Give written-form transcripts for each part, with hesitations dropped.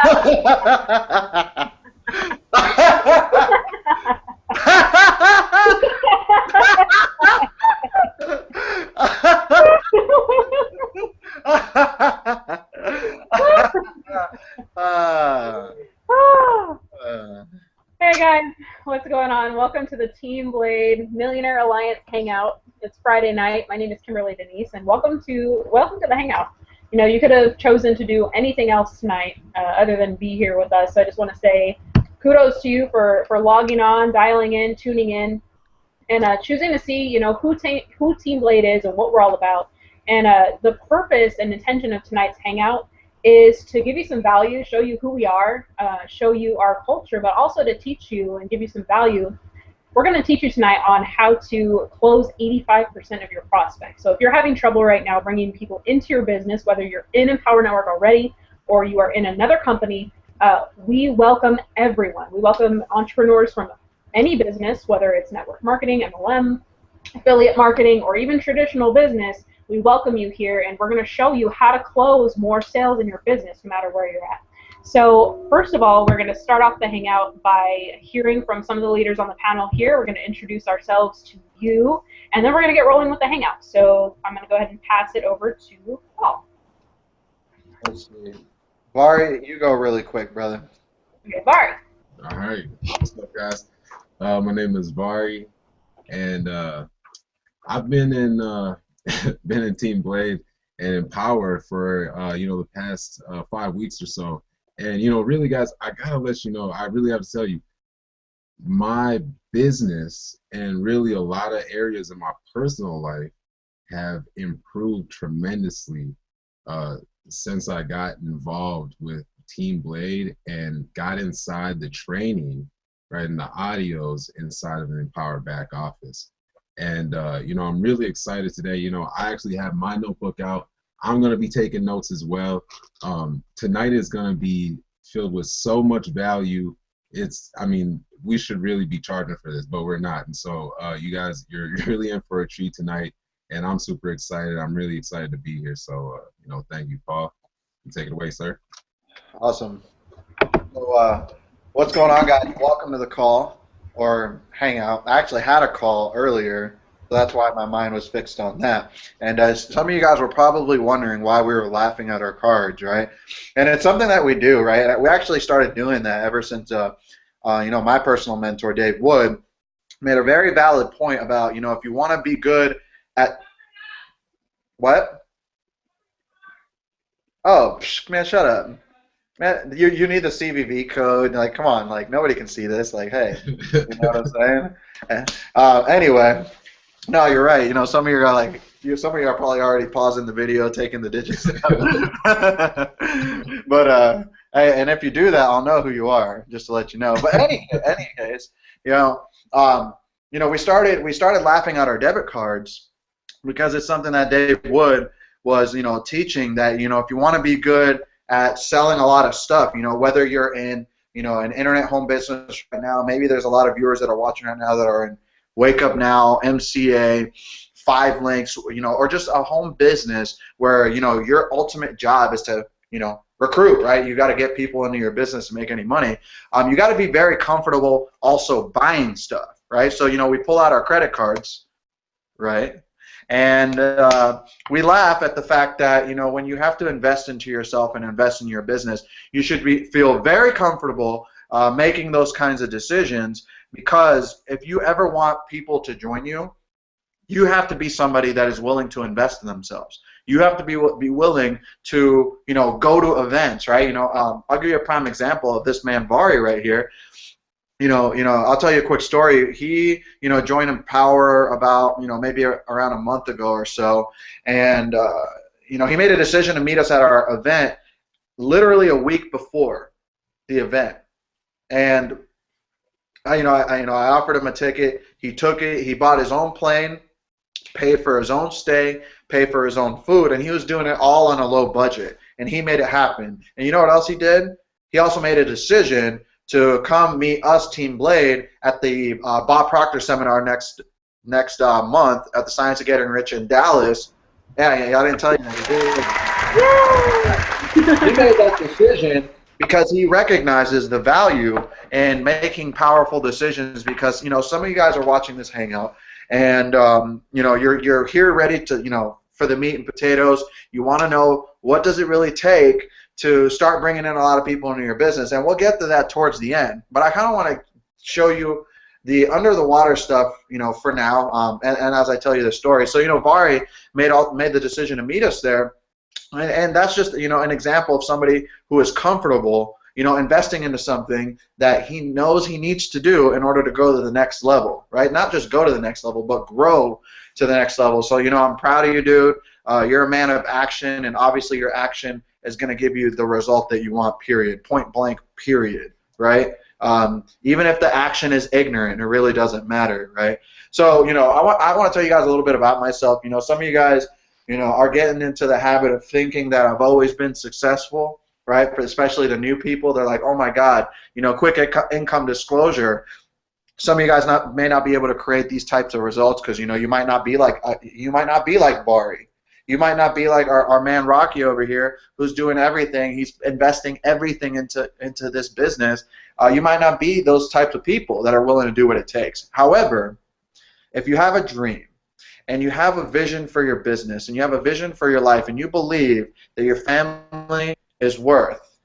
Hey guys, what's going on? Welcome to the Team Blade Millionaire Alliance Hangout. It's Friday night. My name is Kimberly Denise, and welcome to the Hangout. You know, you could have chosen to do anything else tonight other than be here with us. So I just want to say kudos to you for logging on, dialing in, tuning in, and choosing to see, you know, who Team Blade is and what we're all about. And the purpose and intention of tonight's Hangout is to give you some value, show you who we are, show you our culture, but also to teach you and give you some value. We're going to teach you tonight on how to close 85% of your prospects. So if you're having trouble right now bringing people into your business, whether you're in Empower Network already or you are in another company, we welcome everyone. We welcome entrepreneurs from any business, whether it's network marketing, MLM, affiliate marketing, or even traditional business. We welcome you here, and we're going to show you how to close more sales in your business no matter where you're at. So first of all, we're going to start off the Hangout by hearing from some of the leaders on the panel here. We're going to introduce ourselves to you, and then we're going to get rolling with the Hangout. So I'm going to go ahead and pass it over to Paul. Let's see. Vari, you go really quick, brother. Okay, Vari. All right. What's up, guys? My name is Vari, and I've been in Team Blade and Empower for the past 5 weeks or so. And really, guys, I gotta let you know, I really have to tell you, my business and really a lot of areas in my personal life have improved tremendously since I got involved with Team Blade and got inside the training, right, and the audios inside of an Empower back office. And I'm really excited today. I actually have my notebook out. I'm going to be taking notes as well. Tonight is going to be filled with so much value. We should really be charging for this, but we're not. And so you guys, you're really in for a treat tonight, and I'm super excited. I'm really excited to be here. So, thank you, Paul. You take it away, sir. Awesome. So, what's going on, guys? Welcome to the call or Hangout. I actually had a call earlier, so that's why my mind was fixed on that. And some of you guys were probably wondering why we were laughing at our cards, right? And it's something that we do, right? We actually started doing that ever since, my personal mentor, Dave Wood, made a very valid point about, if you want to be good at what? Oh, man, shut up. Man, you need the CVV code. Like, come on, like nobody can see this. Like, hey, you know what I'm saying? Anyway, no, you're right. Some of you are like, some of you are probably already pausing the video, taking the digits down. But and if you do that, I'll know who you are, just to let you know. But any case, we started laughing at our debit cards because it's something that Dave Wood was, teaching that, if you want to be good at selling a lot of stuff, whether you're in, an internet home business right now, maybe there's a lot of viewers that are watching right now that are in Wake Up Now, MCA, 5 Links, or just a home business where, your ultimate job is to, recruit, right? You got to get people into your business to make any money. You got to be very comfortable also buying stuff, right? So, we pull out our credit cards, right? And we laugh at the fact that, when you have to invest into yourself and invest in your business, you should feel very comfortable making those kinds of decisions, because if you ever want people to join you, you have to be somebody that is willing to invest in themselves. You have to be willing to, go to events, right? I'll give you a prime example of this man, Vari, right here. I'll tell you a quick story. He, joined Empower about, maybe around a month ago or so, and he made a decision to meet us at our event literally a week before the event, and I offered him a ticket. He took it. He bought his own plane, paid for his own stay, paid for his own food, and he was doing it all on a low budget, and he made it happen. And you know what else he did? He also made a decision to come meet us, Team Blade, at the Bob Proctor seminar next month at the Science of Getting Rich in Dallas. Yeah, I didn't tell you that. He made that decision because he recognizes the value in making powerful decisions. Because some of you guys are watching this hangout, and you're here ready to for the meat and potatoes. You want to know, what does it really take to start bringing in a lot of people into your business, and we'll get to that towards the end. But I kind of want to show you the under the water stuff, for now, and as I tell you the story. So Vari made the decision to meet us there. And that's just an example of somebody who is comfortable investing into something that he knows he needs to do in order to go to the next level, right? Not just go to the next level, but grow to the next level. So I'm proud of you, dude. You're a man of action, and obviously your action is going to give you the result that you want, period. Point blank, period, right? Even if the action is ignorant, it really doesn't matter, right? So I want to tell you guys a little bit about myself. Some of you guys are getting into the habit of thinking that I've always been successful, right? Especially the new people. They're like, oh my God, quick income disclosure. Some of you guys may not be able to create these types of results because you might not be like Vari. You might not be like our man Rocky over here, who's doing everything. He's investing everything into this business. You might not be those types of people that are willing to do what it takes. However, if you have a dream, and you have a vision for your business, and you have a vision for your life, and you believe that your family is worth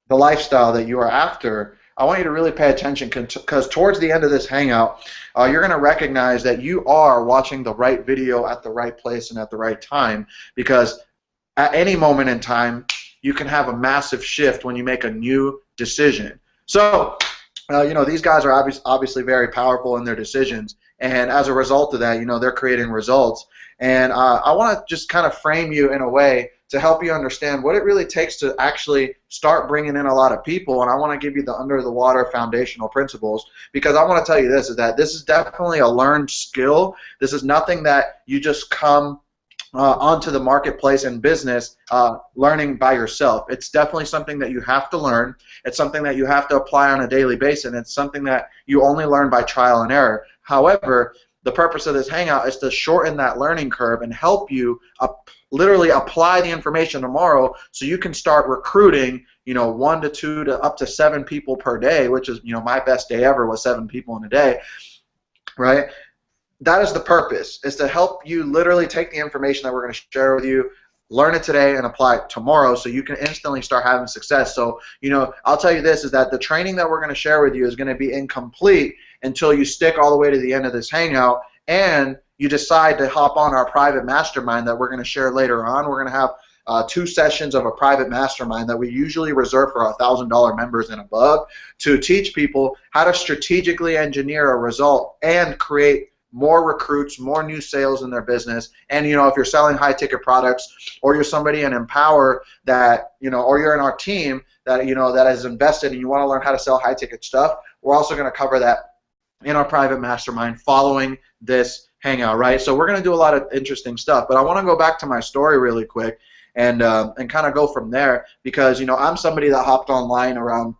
the lifestyle that you are after, I want you to really pay attention, because towards the end of this hangout, you're going to recognize that you are watching the right video at the right place and at the right time, because at any moment in time, you can have a massive shift when you make a new decision. So, these guys are obviously very powerful in their decisions. And as a result of that, they're creating results. And I want to just kind of frame you in a way to help you understand what it really takes to actually start bringing in a lot of people. And I want to give you the under the water foundational principles, because I want to tell you this, is that this is definitely a learned skill. This is nothing that you just come onto the marketplace and business learning by yourself. It's definitely something that you have to learn. It's something that you have to apply on a daily basis, and it's something that you only learn by trial and error. However, the purpose of this hangout is to shorten that learning curve and help you literally apply the information tomorrow, so you can start recruiting 1 to 2 to up to 7 people per day, which is my best day ever was 7 people in a day, right? That is the purpose, is to help you literally take the information that we're going to share with you, learn it today, and apply it tomorrow, so you can instantly start having success. So I'll tell you this, is that the training that we're going to share with you is going to be incomplete until you stick all the way to the end of this hangout and you decide to hop on our private mastermind that we're going to share later on. We're going to have 2 sessions of a private mastermind that we usually reserve for $1,000 members and above, to teach people how to strategically engineer a result and create more recruits, more new sales in their business. And if you're selling high-ticket products, or you're somebody in Empower that or you're in our team that that is invested, and you want to learn how to sell high-ticket stuff, we're also going to cover that in our private mastermind following this hangout, right? So we're going to do a lot of interesting stuff. But I want to go back to my story really quick and kind of go from there, because I'm somebody that hopped online around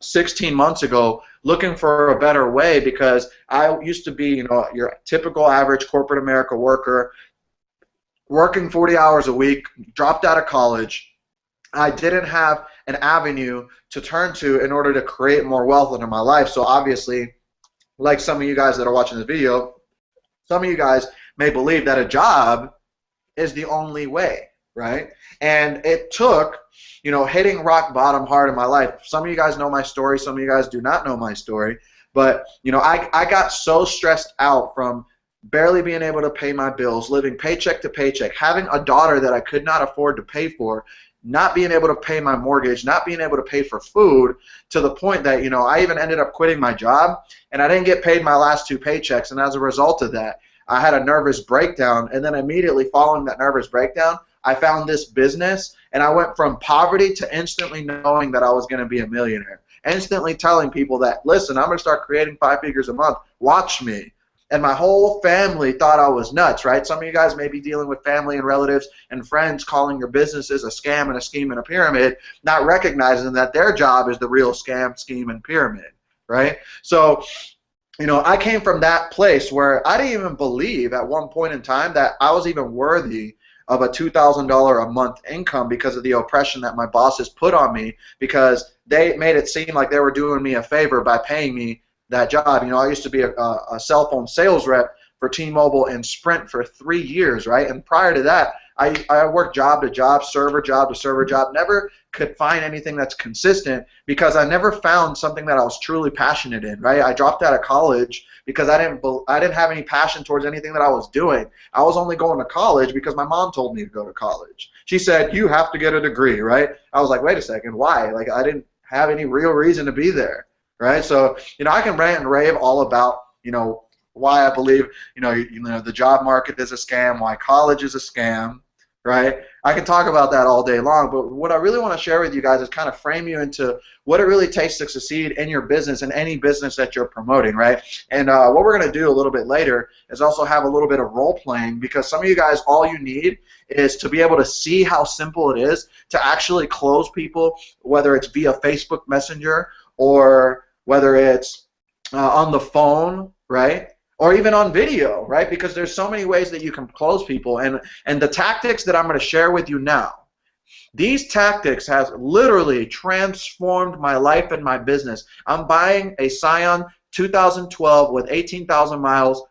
16 months ago looking for a better way, because I used to be your typical average corporate America worker, working 40 hours a week, dropped out of college. I didn't have an avenue to turn to in order to create more wealth into my life. So obviously, like some of you guys that are watching this video, some of you guys may believe that a job is the only way, right? And it took, hitting rock bottom hard in my life. Some of you guys know my story. Some of you guys do not know my story. But, I got so stressed out from barely being able to pay my bills, living paycheck to paycheck, having a daughter that I could not afford to pay for, not being able to pay my mortgage, not being able to pay for food, to the point that, I even ended up quitting my job, and I didn't get paid my last 2 paychecks. And as a result of that, I had a nervous breakdown. And then immediately following that nervous breakdown, I found this business, and I went from poverty to instantly knowing that I was going to be a millionaire. Instantly telling people that, listen, I'm going to start creating 5 figures a month. Watch me. And my whole family thought I was nuts, right? Some of you guys may be dealing with family and relatives and friends calling your businesses a scam and a scheme and a pyramid, not recognizing that their job is the real scam, scheme, and pyramid, right? So, I came from that place where I didn't even believe at one point in time that I was even worthy of a $2,000 a month income because of the oppression that my bosses put on me, because they made it seem like they were doing me a favor by paying me that job. You know, I used to be a cell phone sales rep for T-Mobile and Sprint for 3 years, right? And prior to that, I worked job to job, server job to server job, never could find anything that's consistent because I never found something that I was truly passionate in, right? I dropped out of college because I didn't have any passion towards anything that I was doing. I was only going to college because my mom told me to go to college. She said, you have to get a degree, right? I was like, wait a second, why? Like, I didn't have any real reason to be there, right? So, you know, I can rant and rave all about, you know, why I believe, you know, the job market is a scam, why college is a scam, right? I can talk about that all day long, but what I really want to share with you guys is kind of frame you into what it really takes to succeed in your business and any business that you're promoting, right? And what we're going to do a little bit later is also have a little bit of role playing, because some of you guys, all you need is to be able to see how simple it is to actually close people, whether it's via Facebook Messenger or whether it's on the phone, right? Or even on video, right? Because there's so many ways that you can close people. And the tactics that I'm going to share with you now, these tactics has literally transformed my life and my business. I'm buying a Scion 2012 with 18,000 miles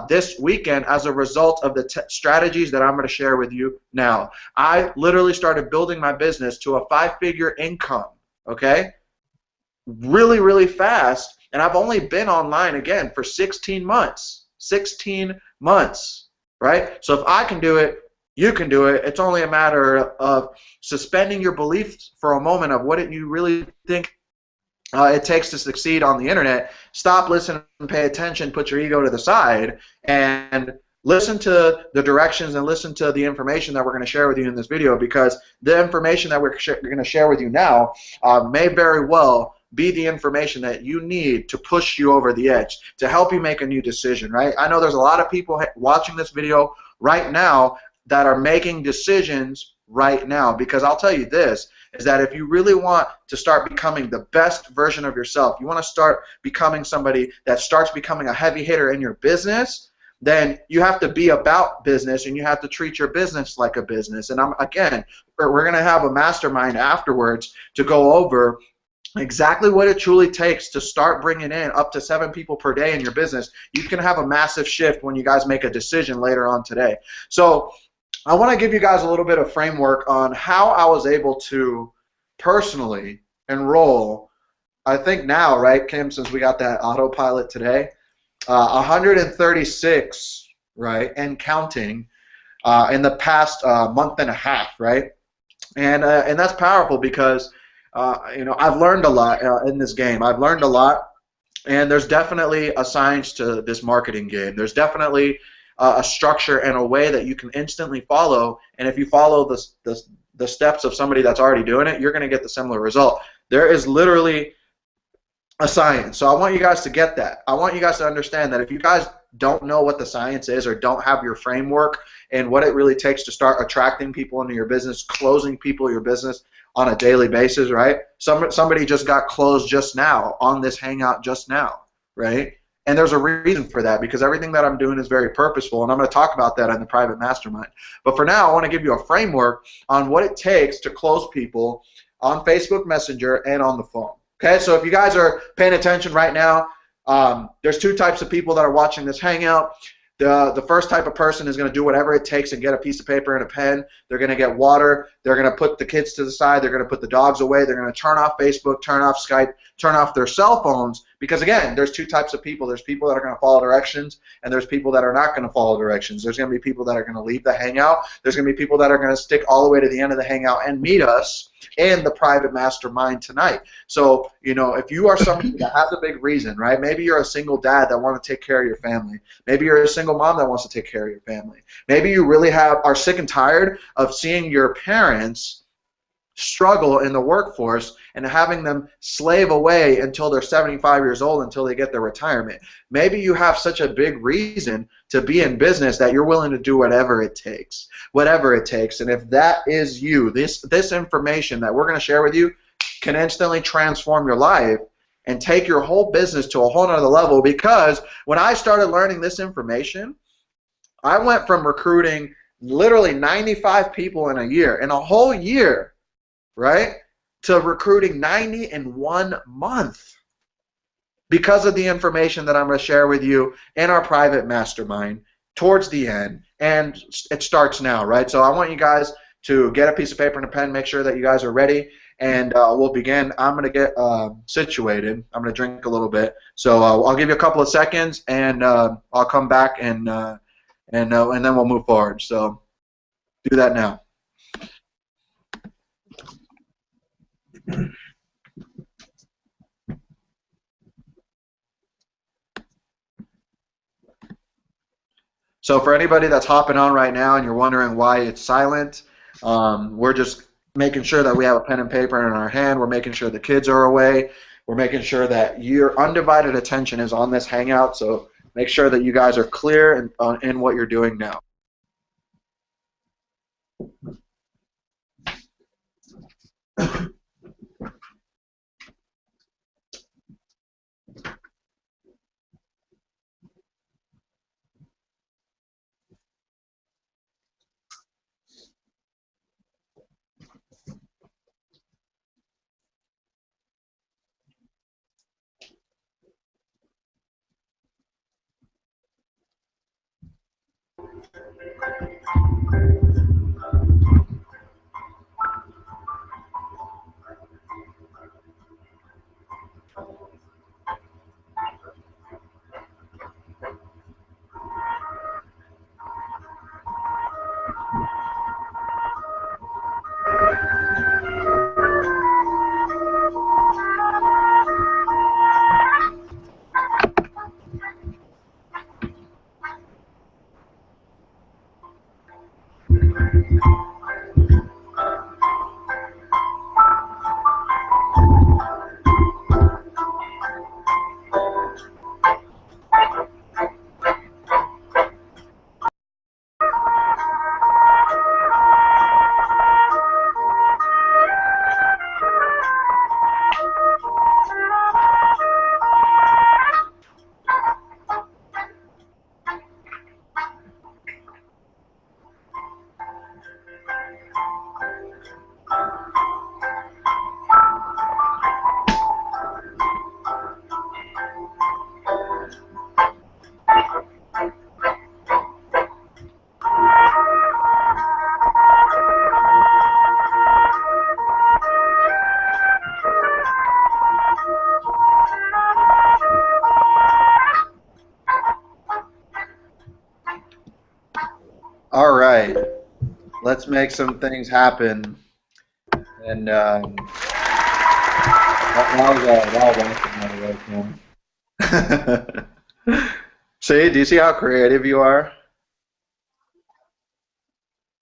this weekend as a result of the strategies that I'm going to share with you now. I literally started building my business to a 5-figure income, okay? Really, really fast. And I've only been online, again, for 16 months. 16 months, right? So if I can do it, you can do it. It's only a matter of suspending your beliefs for a moment of what you really think it takes to succeed on the internet. Stop, listen, and pay attention, put your ego to the side, and listen to the directions and listen to the information that we're going to share with you in this video, because the information that we're going to share with you now may very well be the information that you need to push you over the edge, to help you make a new decision, right? I know there's a lot of people watching this video right now that are making decisions right now, because I'll tell you this, is that if you really want to start becoming the best version of yourself, you want to start becoming somebody that starts becoming a heavy hitter in your business, then you have to be about business and you have to treat your business like a business. And again, we're going to have a mastermind afterwards to go over exactly what it truly takes to start bringing in up to 7 people per day in your business. You can have a massive shift when you guys make a decision later on today. So I want to give you guys a little bit of framework on how I was able to personally enroll, I think now, right, Kim, since we got that autopilot today, 136, right, and counting in the past month and a half, right? And that's powerful because you know, I've learned a lot in this game. I've learned a lot, and there's definitely a science to this marketing game. There's definitely a structure and a way that you can instantly follow, and if you follow the steps of somebody that's already doing it, you're going to get the similar result. There is literally a science. So I want you guys to get that. I want you guys to understand that if you guys don't know what the science is or don't have your framework and what it really takes to start attracting people into your business, closing people in your business on a daily basis, right? Somebody just got closed just now on this Hangout just now, right? And there's a reason for that, because everything that I'm doing is very purposeful, and I'm going to talk about that in the private mastermind. But for now, I want to give you a framework on what it takes to close people on Facebook Messenger and on the phone. Okay, so if you guys are paying attention right now, there's 2 types of people that are watching this Hangout. The first type of person is going to do whatever it takes and get a piece of paper and a pen. They're going to get water. They're going to put the kids to the side. They're going to put the dogs away. They're going to turn off Facebook, turn off Skype, turn off their cell phones. Because, again, there's 2 types of people. There's people that are going to follow directions, and there's people that are not going to follow directions. There's going to be people that are going to leave the Hangout. There's going to be people that are going to stick all the way to the end of the Hangout and meet us in the private mastermind tonight. So, you know, if you are somebody that has a big reason, right? Maybe you're a single dad that wants to take care of your family. Maybe you're a single mom that wants to take care of your family. Maybe you really are sick and tired of seeing your parents struggle in the workforce and having them slave away until they're 75 years old, until they get their retirement. Maybe you have such a big reason to be in business that you're willing to do whatever it takes. Whatever it takes. And if that is you, this information that we're going to share with you can instantly transform your life and take your whole business to a whole nother level. Because when I started learning this information, I went from recruiting literally 95 people in a year, in a whole year, right, to recruiting 90 in 1 month because of the information that I'm going to share with you in our private mastermind towards the end. And it starts now, right? So I want you guys to get a piece of paper and a pen, make sure that you guys are ready, and we'll begin. I'm going to get situated. I'm going to drink a little bit. So I'll give you a couple of seconds, and I'll come back, and then we'll move forward. So do that now. So for anybody that's hopping on right now and you're wondering why it's silent, we're just making sure that we have a pen and paper in our hand. We're making sure the kids are away. We're making sure that your undivided attention is on this hangout. So make sure that you guys are clear in what you're doing now. All right, let's make some things happen. And that was See, do you see how creative you are?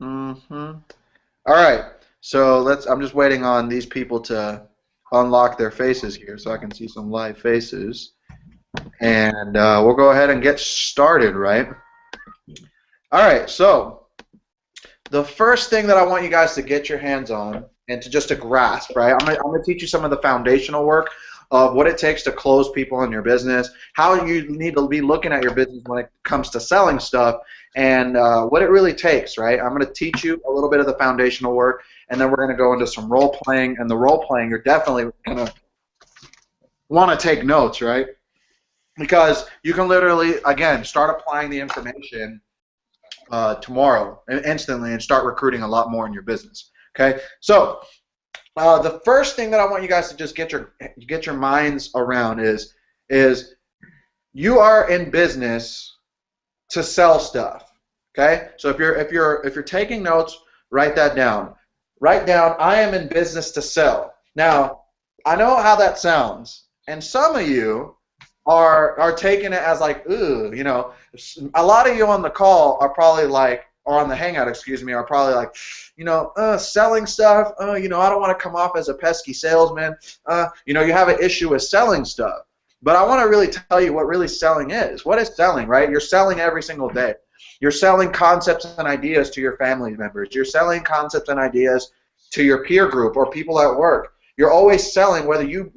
All right, so I'm just waiting on these people to unlock their faces here so I can see some live faces. And we'll go ahead and get started, right? All right, so the first thing that I want you guys to get your hands on and to grasp, right? I'm gonna teach you some of the foundational work of what it takes to close people in your business, how you need to be looking at your business when it comes to selling stuff, and what it really takes, right? I'm going to teach you a little bit of the foundational work, and then we're going to go into some role playing, and the role playing, you're definitely going to want to take notes, right? Because you can literally, again, start applying the information tomorrow instantly and start recruiting a lot more in your business, okay? So the first thing that I want you guys to just get your minds around is you are in business to sell stuff. Okay? So if you're taking notes, write that down. Write down, I am in business to sell. Now, I know how that sounds, and some of you are taking it as like, ooh, you know, a lot of you on the call are probably like, or on the hangout, excuse me, are probably like, you know, selling stuff, you know, I don't want to come off as a pesky salesman. You know, you have an issue with selling stuff. But I want to really tell you what really selling is. What is selling, right? You're selling every single day. You're selling concepts and ideas to your family members. You're selling concepts and ideas to your peer group or people at work. You're always selling, whether you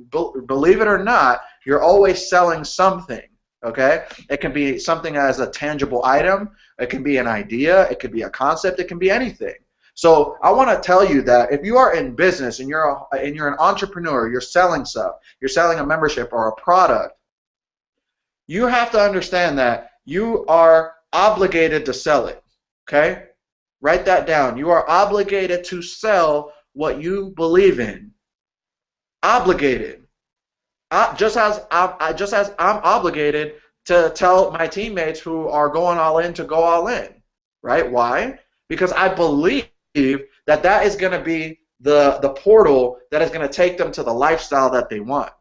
believe it or not, you're always selling something, Okay? It can be something as a tangible item. It can be an idea. It could be a concept. It can be anything. So I want to tell you that if you are in business and you're an entrepreneur, you're selling stuff, you're selling a membership or a product, you have to understand that you are obligated to sell it. Okay? Write that down. You are obligated to sell what you believe in. Obligated. Just as I'm obligated to tell my teammates who are going all in to go all in. Right? Why? Because I believe that that is going to be the portal that is going to take them to the lifestyle that they want.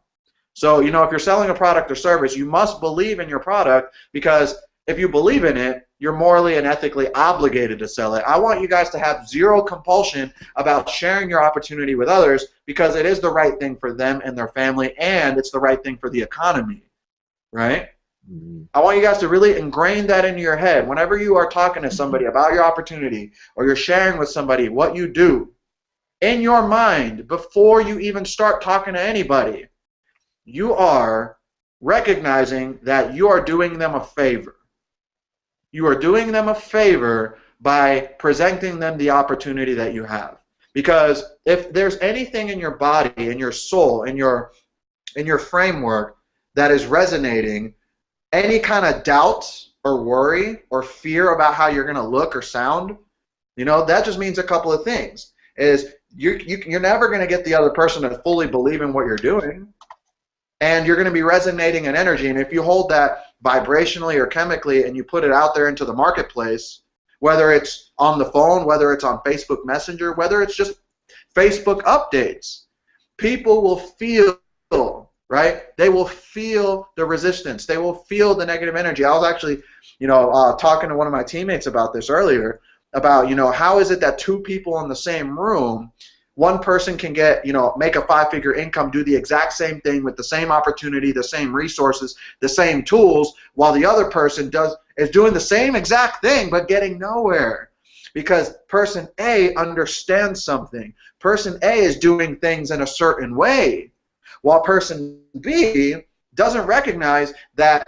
So, you know, if you're selling a product or service, you must believe in your product, because if you believe in it, you're morally and ethically obligated to sell it. I want you guys to have zero compulsion about sharing your opportunity with others, because it is the right thing for them and their family, and it's the right thing for the economy, right? I want you guys to really ingrain that into your head. Whenever you are talking to somebody about your opportunity, or you're sharing with somebody what you do, in your mind, before you even start talking to anybody, you are recognizing that you are doing them a favor. You are doing them a favor by presenting them the opportunity that you have. Because if there's anything in your body, in your soul, in your framework that is resonating, any kind of doubt or worry or fear about how you're going to look or sound, you know, that just means a couple of things. Is you're never going to get the other person to fully believe in what you're doing, and you're going to be resonating in energy. And if you hold that vibrationally or chemically and you put it out there into the marketplace, whether it's on the phone, whether it's on Facebook Messenger, whether it's just Facebook updates, people will feel, right? They will feel the resistance. They will feel the negative energy. I was actually, you know, talking to one of my teammates about this earlier, about, you know, how is it that two people in the same room, one person can get, you know, make a 5-figure income, do the exact same thing with the same opportunity, the same resources, the same tools, while the other person is doing the same exact thing but getting nowhere. Because person A understands something. Person A is doing things in a certain way, while person B doesn't recognize that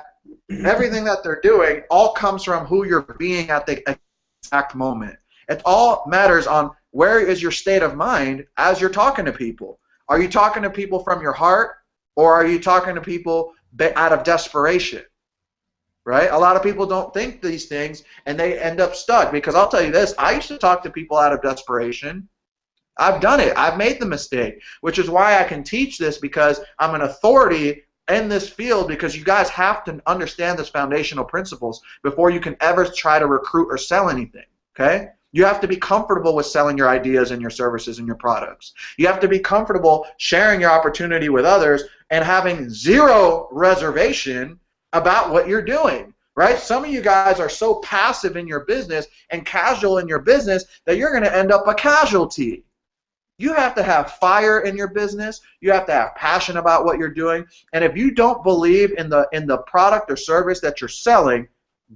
everything that they're doing all comes from who you're being at the exact moment. It all matters on where is your state of mind as you're talking to people. Are you talking to people from your heart, or are you talking to people out of desperation? Right? A lot of people don't think these things, and they end up stuck. Because I'll tell you this, I used to talk to people out of desperation. I've done it. I've made the mistake, which is why I can teach this, because I'm an authority in this field, because you guys have to understand this foundational principles before you can ever try to recruit or sell anything, okay? You have to be comfortable with selling your ideas and your services and your products. You have to be comfortable sharing your opportunity with others and having zero reservation about what you're doing, right? Some of you guys are so passive in your business and casual in your business that you're going to end up a casualty. You have to have fire in your business. You have to have passion about what you're doing. And if you don't believe in the product or service that you're selling,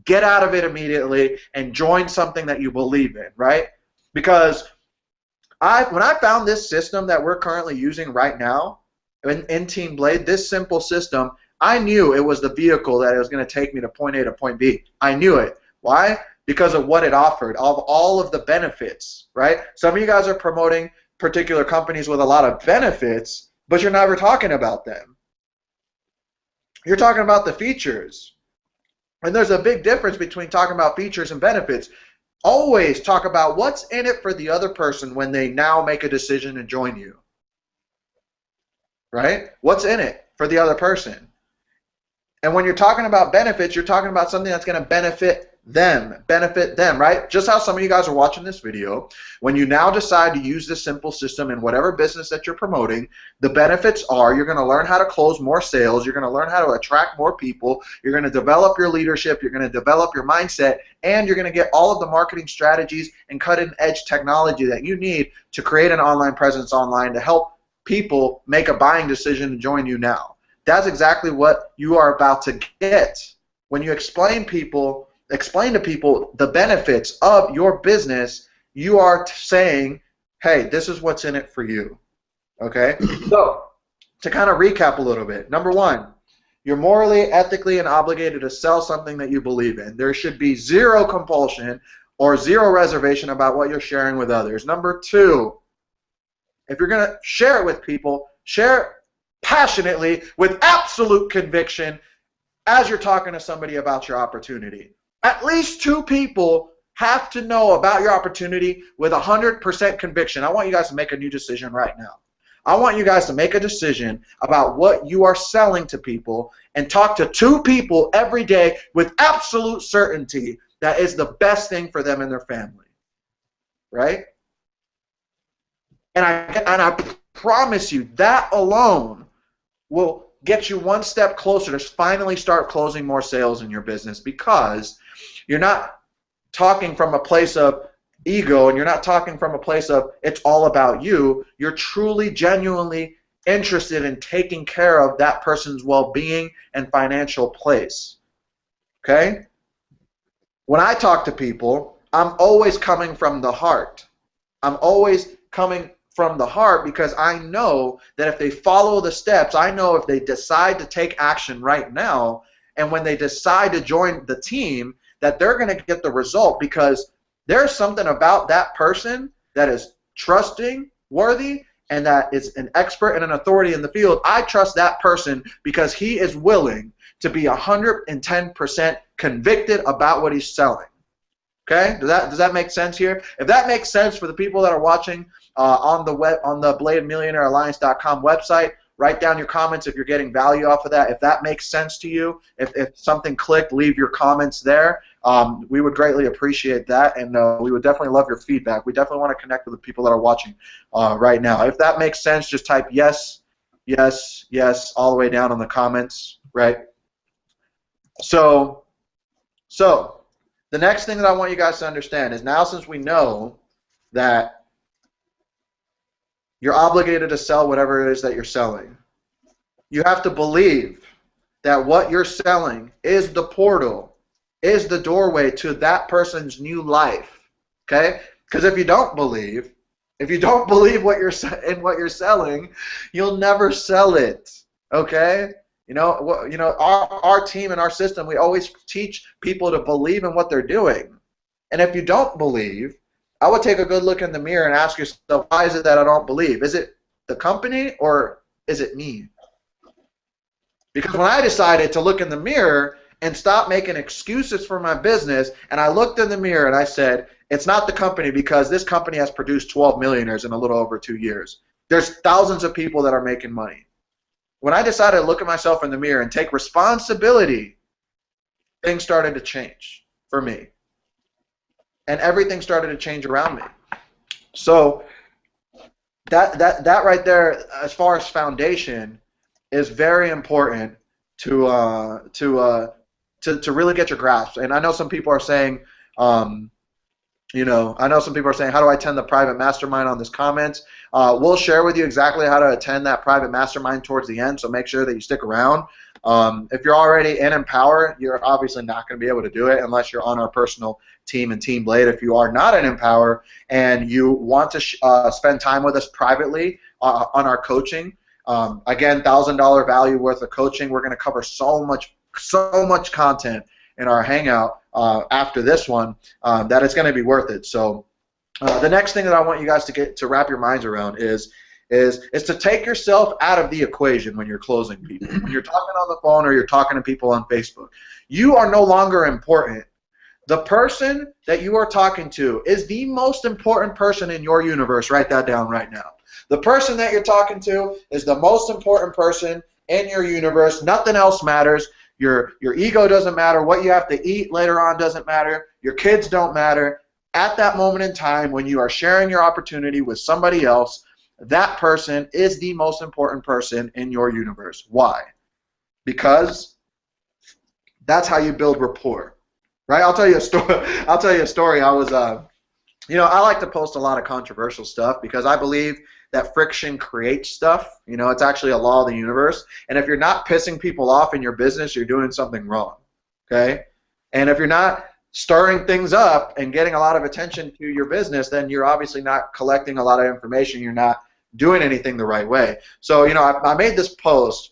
get out of it immediately and join something that you believe in, right? Because when I found this system that we're currently using right now in Team Blade, this simple system, I knew it was the vehicle that it was going to take me to point A to point B. I knew it. Why? Because of what it offered, of all of the benefits, right? Some of you guys are promoting particular companies with a lot of benefits, but you're never talking about them. You're talking about the features. And there's a big difference between talking about features and benefits. Always talk about what's in it for the other person when they now make a decision to join you. Right? What's in it for the other person? And when you're talking about benefits, you're talking about something that's going to benefit them, right? Just how some of you guys are watching this video, when you now decide to use this simple system in whatever business that you're promoting, the benefits are you're going to learn how to close more sales, you're going to learn how to attract more people, you're going to develop your leadership, you're going to develop your mindset, and you're going to get all of the marketing strategies and cutting-edge technology that you need to create an online presence online to help people make a buying decision to join you now. That's exactly what you are about to get when you explain to people the benefits of your business. You are saying, hey, this is what's in it for you. Okay? So, to kind of recap a little bit, number one, You're morally, ethically, and obligated to sell something that you believe in. There should be zero compulsion or zero reservation about what you're sharing with others. Number two, if you're going to share it with people, share it passionately with absolute conviction as you're talking to somebody about your opportunity. At least two people have to know about your opportunity with 100% conviction. I want you guys to make a new decision right now. I want you guys to make a decision about what you are selling to people and talk to two people every day with absolute certainty that is the best thing for them and their family. Right? And I promise you that alone will get you one step closer to finally start closing more sales in your business, because you're not talking from a place of ego, and you're not talking from a place of it's all about you. You're truly, genuinely interested in taking care of that person's well-being and financial place. Okay? When I talk to people, I'm always coming from the heart. I'm always coming from the heart because I know that if they follow the steps, I know if they decide to take action right now, and when they decide to join the team, that they're going to get the result, because there's something about that person that is trusting, worthy, and that is an expert and an authority in the field. I trust that person because he is willing to be 110% convicted about what he's selling. Okay? Does that make sense here? If that makes sense for the people that are watching on the BladeMillionaireAlliance.com website, write down your comments if you're getting value off of that. If that makes sense to you, if something clicked, leave your comments there. We would greatly appreciate that, and we would definitely love your feedback. We definitely want to connect with the people that are watching right now. If that makes sense, just type yes, yes, yes all the way down in the comments, right? So the next thing that I want you guys to understand is, now since we know that you're obligated to sell whatever it is that you're selling, you have to believe that what you're selling is the portal, is the doorway to that person's new life. Okay? Because if you don't believe what you're selling, you'll never sell it. Okay? Our team and our system, we always teach people to believe in what they're doing. And if you don't believe, I would take a good look in the mirror and ask yourself, why is it that I don't believe? Is it the company or is it me? Because when I decided to look in the mirror and stop making excuses for my business, and I looked in the mirror and I said, it's not the company, because this company has produced 12 millionaires in a little over 2 years. There's thousands of people that are making money. When I decided to look at myself in the mirror and take responsibility, things started to change for me. And everything started to change around me. So that right there, as far as foundation, is very important to really get your grasp. And I know some people are saying, how do I attend the private mastermind on this comment? We'll share with you exactly how to attend that private mastermind towards the end, so make sure that you stick around. If you're already in Empower, you're obviously not going to be able to do it unless you're on our personal team and Team Blade. If you are not in Empower and you want to spend time with us privately on our coaching, again, $1,000 value worth of coaching. We're going to cover so much content in our hangout after this one that it's going to be worth it. So the next thing that I want you guys to wrap your minds around is to take yourself out of the equation when you're closing people. When you're talking on the phone or you're talking to people on Facebook, you are no longer important. The person that you are talking to is the most important person in your universe. Write that down right now. The person that you're talking to is the most important person in your universe. Nothing else matters. Your ego doesn't matter. What you have to eat later on doesn't matter. Your kids don't matter. At that moment in time when you are sharing your opportunity with somebody else, that person is the most important person in your universe. Why? Because that's how you build rapport, right? I'll tell you a story. I was, I like to post a lot of controversial stuff because I believe that friction creates stuff. It's actually a law of the universe. And if you're not pissing people off in your business, you're doing something wrong, okay? And if you're not stirring things up and getting a lot of attention to your business, then you're obviously not collecting a lot of information. You're not doing anything the right way. So, I made this post.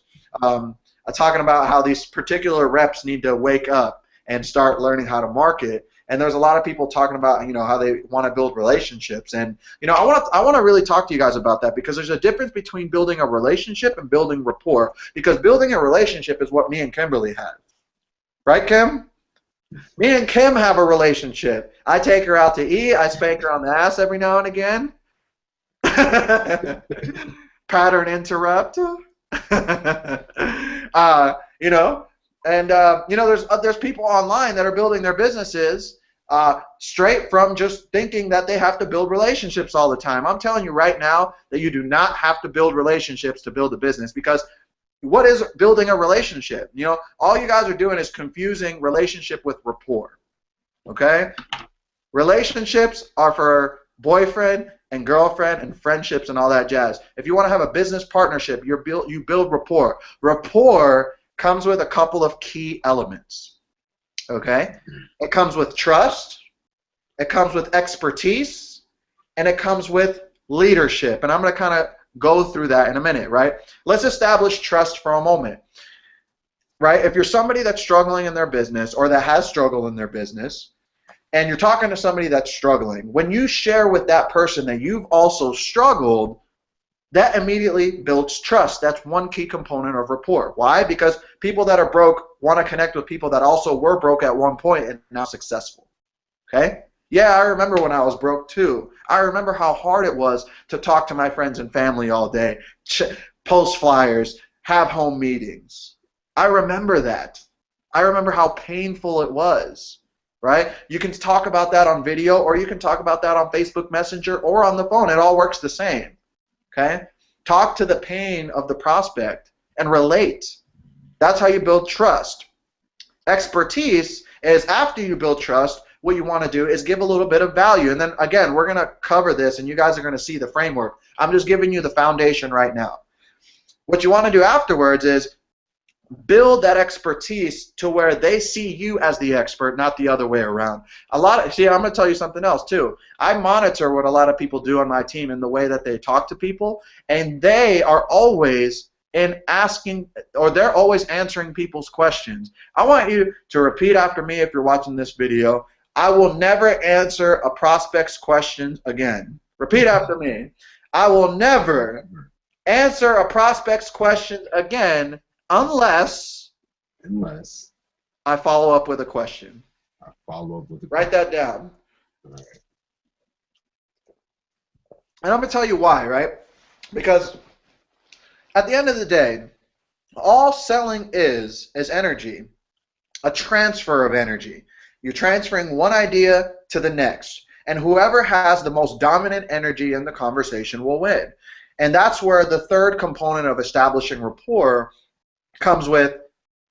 talking about how these particular reps need to wake up and start learning how to market. And there's a lot of people talking about, how they want to build relationships. And, I want to really talk to you guys about that, because there's a difference between building a relationship and building rapport. Because building a relationship is what me and Kimberly have. Right, Kim? Me and Kim have a relationship. I take her out to eat. I spank her on the ass every now and again. Pattern interrupt. There's people online that are building their businesses straight from just thinking that they have to build relationships all the time. I'm telling you right now that you do not have to build relationships to build a business, because what is building a relationship? All you guys are doing is confusing relationship with rapport. Okay? Relationships are for boyfriend and girlfriend and friendships and all that jazz. If you want to have a business partnership, you build rapport. Rapport comes with a couple of key elements. Okay? It comes with trust, it comes with expertise, and it comes with leadership. And I'm going to kind of go through that in a minute, right? Let's establish trust for a moment. Right? If you're somebody that's struggling in their business, or that has struggled in their business, and you're talking to somebody that's struggling, when you share with that person that you've also struggled, that immediately builds trust. That's one key component of rapport. Why? Because people that are broke want to connect with people that also were broke at one point and now successful. Okay? Yeah, I remember when I was broke too. I remember how hard it was to talk to my friends and family all day, post flyers, have home meetings. I remember that. I remember how painful it was. Right? You can talk about that on video, or you can talk about that on Facebook Messenger or on the phone. It all works the same. Okay? Talk to the pain of the prospect and relate. That's how you build trust. Expertise is, after you build trust, what you want to do is give a little bit of value. And then, again, we're going to cover this, and you guys are going to see the framework. I'm just giving you the foundation right now. What you want to do afterwards is build that expertise to where they see you as the expert, not the other way around. I'm going to tell you something else too. I monitor what a lot of people do on my team in the way that they talk to people, and they are always they're always answering people's questions. I want you to repeat after me if you're watching this video. I will never answer a prospect's questions again. Repeat after me. I will never answer a prospect's questions again unless I follow up with a question. Write that down. All right. And I'm going to tell you why, right? Because at the end of the day, all selling is energy, a transfer of energy. You're transferring one idea to the next, and whoever has the most dominant energy in the conversation will win. And that's where the third component of establishing rapport comes with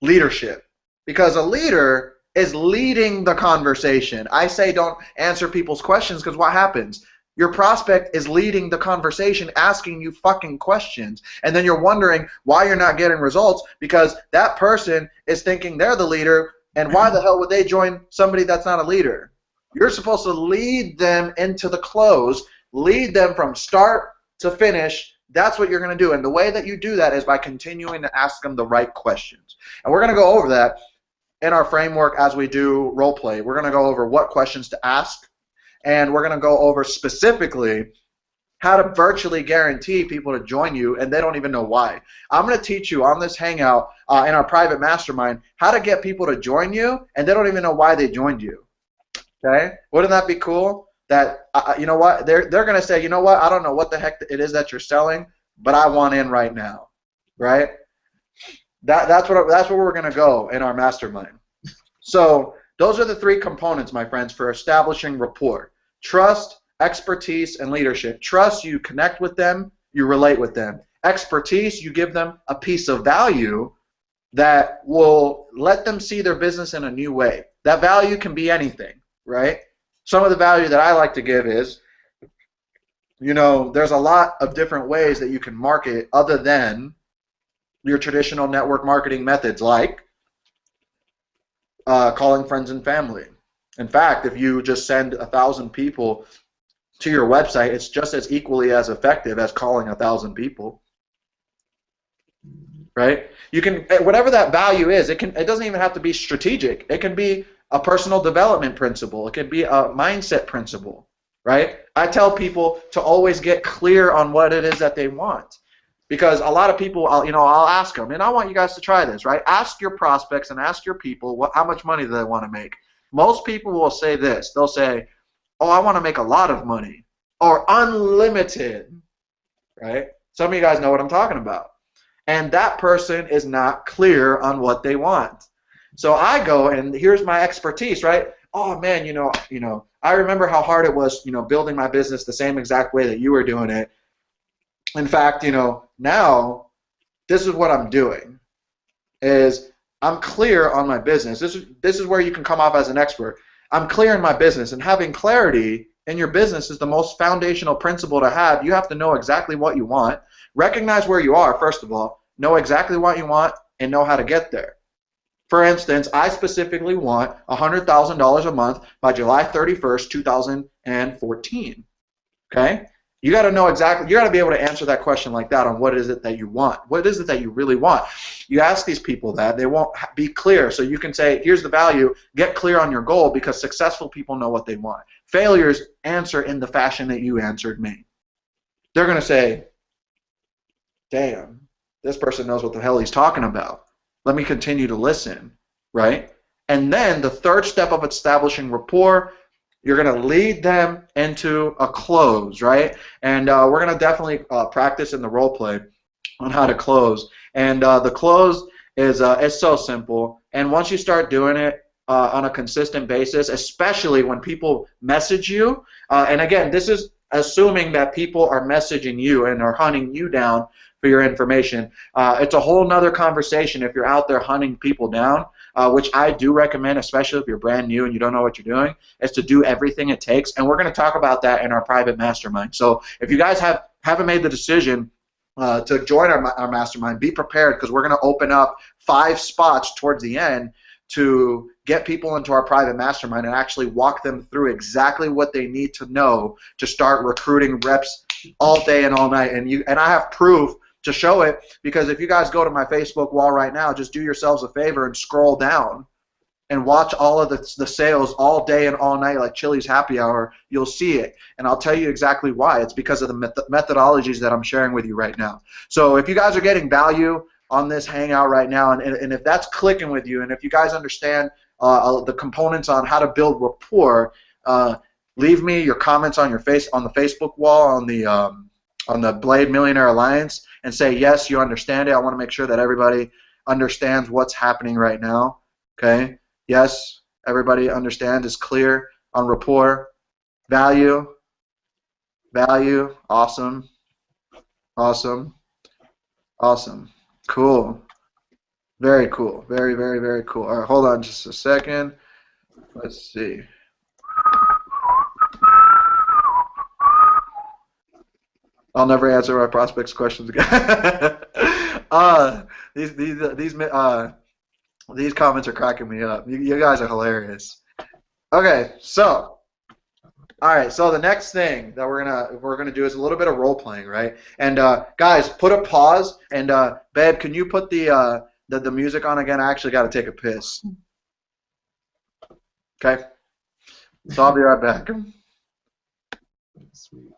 leadership, because a leader is leading the conversation. I say don't answer people's questions, because what happens? Your prospect is leading the conversation, asking you fucking questions, and then you're wondering why you're not getting results, because that person is thinking they're the leader, and why the hell would they join somebody that's not a leader? You're supposed to lead them into the close, lead them from start to finish. That's what you're going to do, and the way that you do that is by continuing to ask them the right questions. And we're going to go over that in our framework as we do role play. We're going to go over what questions to ask, and we're going to go over specifically how to virtually guarantee people to join you and they don't even know why. I'm going to teach you on this hangout in our private mastermind how to get people to join you and they don't even know why they joined you. Okay? Wouldn't that be cool? That you know what, they're going to say, you know what, I don't know what the heck it is that you're selling, but I want in right now, right? That's where we're going to go in our mastermind. So those are the three components, my friends, for establishing rapport: trust, expertise, and leadership. Trust, you connect with them, you relate with them. Expertise, you give them a piece of value that will let them see their business in a new way. That value can be anything, right? Some of the value that I like to give is, you know, there's a lot of different ways that you can market other than your traditional network marketing methods, like calling friends and family. In fact, if you just send 1,000 people to your website, it's just as equally as effective as calling 1,000 people. right? You can, whatever that value is, it doesn't even have to be strategic. It can be a personal development principle. It could be a mindset principle, right? I tell people to always get clear on what it is that they want. Because a lot of people, I'll ask them, and I want you guys to try this, right? Ask your prospects and ask your people how much money do they want to make. Most people will say this. They'll say, oh, I want to make a lot of money, or unlimited, right? Some of you guys know what I'm talking about. And that person is not clear on what they want. So I go, and here's my expertise, right? Oh man, I remember how hard it was, building my business the same exact way that you were doing it. In fact, now this is what I'm doing. Is I'm clear on my business. This is where you can come off as an expert. I'm clear in my business, and having clarity in your business is the most foundational principle to have. You have to know exactly what you want, recognize where you are, first of all, know exactly what you want, and know how to get there. For instance, I specifically want $100,000 a month by July 31st, 2014. Okay? You got to know exactly, you got to be able to answer that question like that on what is it that you want. What is it that you really want? You ask these people that, they won't be clear. So you can say, here's the value, get clear on your goal, because successful people know what they want. Failures answer in the fashion that you answered me. They're going to say, damn, this person knows what the hell he's talking about. Let me continue to listen, right? And then the third step of establishing rapport, you're going to lead them into a close, right? And we're going to definitely practice in the role play on how to close. And the close is it's so simple. And once you start doing it on a consistent basis, especially when people message you, and again, this is assuming that people are messaging you and are hunting you down for your information. It's a whole nother conversation if you're out there hunting people down, which I do recommend, especially if you're brand new and you don't know what you're doing, is to do everything it takes. And we're going to talk about that in our private mastermind. So if you guys haven't made the decision to join our mastermind, be prepared, because we're going to open up 5 spots towards the end to get people into our private mastermind and actually walk them through exactly what they need to know to start recruiting reps all day and all night. And I have proof to show it, because if you guys go to my Facebook wall right now, just do yourselves a favor and scroll down and watch all of the sales all day and all night like Chili's Happy Hour. You'll see it, and I'll tell you exactly why. It's because of the methodologies that I'm sharing with you right now. So if you guys are getting value on this hangout right now, and if that's clicking with you, and if you guys understand the components on how to build rapport, leave me your comments on the Facebook wall on the Blade Millionaire Alliance, and say, yes, you understand it. I want to make sure that everybody understands what's happening right now. Okay? Yes, everybody understands, is clear on rapport. Value. Awesome. Cool. Very cool. Very, very, very cool. All right, hold on just a second. Let's see. I'll never answer my prospects' questions again. These comments are cracking me up. You guys are hilarious. Okay, so all right. So the next thing that we're gonna do is a little bit of role playing, right? And guys, put a pause. And babe, can you put the music on again? I actually got to take a piss. Okay. So I'll be right back. Sweet.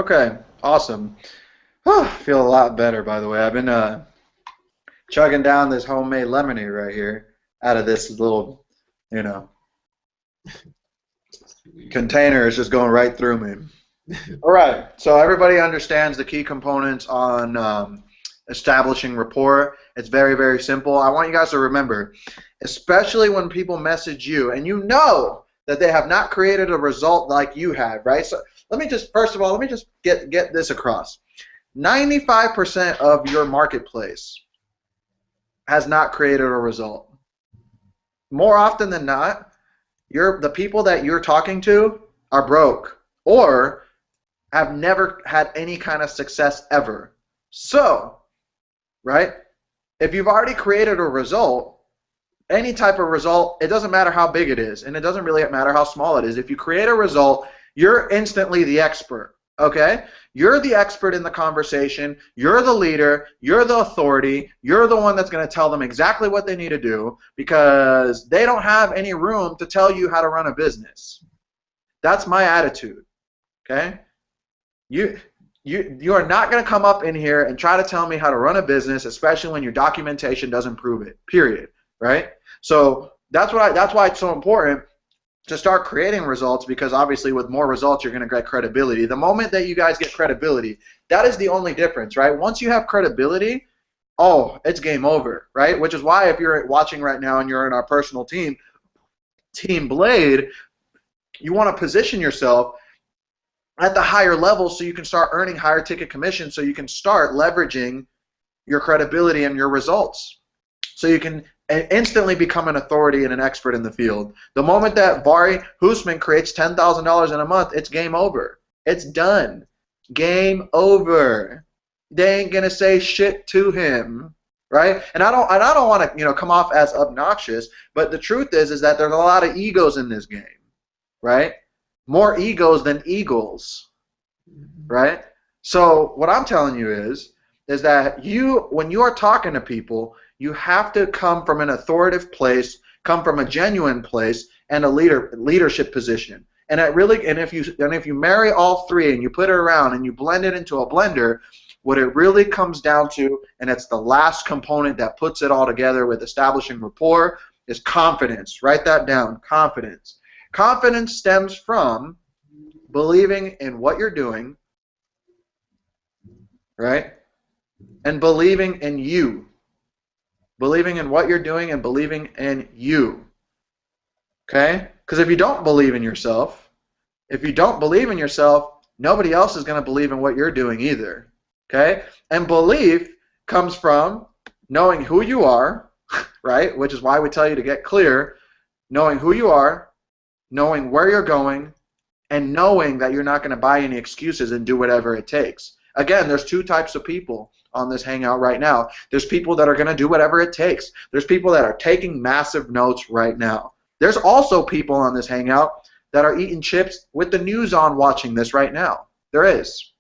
Okay, awesome. I feel a lot better, by the way. I've been chugging down this homemade lemonade right here out of this little, you know, container. Is just going right through me. All right, so everybody understands the key components on establishing rapport. It's very, very simple. I want you guys to remember, especially when people message you and you know that they have not created a result like you have, right? So let me just, first of all, let me just get this across. 95% of your marketplace has not created a result. More often than not, the people that you're talking to are broke or have never had any kind of success ever. So, right, if you've already created a result, any type of result, it doesn't matter how big it is, and it doesn't really matter how small it is. If you create a result, you're instantly the expert, okay? You're the expert in the conversation. You're the leader. You're the authority. You're the one that's going to tell them exactly what they need to do because they don't have any room to tell you how to run a business. That's my attitude, okay? You are not going to come up in here and try to tell me how to run a business, especially when your documentation doesn't prove it, period, right? So that's why it's so important to start creating results, because obviously with more results you're going to get credibility. The moment that you guys get credibility, that is the only difference, right? Once you have credibility, oh, it's game over, right? Which is why if you're watching right now and you're in our personal team, Team Blade, you want to position yourself at the higher level so you can start earning higher ticket commissions, so you can start leveraging your credibility and your results. So you can instantly become an authority and an expert in the field. The moment that Vari Husman creates $10,000 in a month, it's game over. It's done. Game over. They ain't gonna say shit to him, right? And I don't want to come off as obnoxious, but the truth is that there's a lot of egos in this game, right? More egos than eagles, right? So what I'm telling you is that when you are talking to people, you have to come from an authoritative place, come from a genuine place, and a leadership position. And if you marry all three and you put it around and you blend it into a blender, what it really comes down to, and it's the last component that puts it all together with establishing rapport, is confidence. Write that down, confidence. Confidence stems from believing in what you're doing, right? And believing in you. Believing in what you're doing and believing in you. Okay? Because if you don't believe in yourself, nobody else is going to believe in what you're doing either. Okay? And belief comes from knowing who you are, right? Which is why we tell you to get clear. Knowing who you are, knowing where you're going, and knowing that you're not going to buy any excuses and do whatever it takes. Again, there's two types of people on this hangout right now. There's people that are going to do whatever it takes. There's people that are taking massive notes right now. There's also people on this hangout that are eating chips with the news on watching this right now. There is.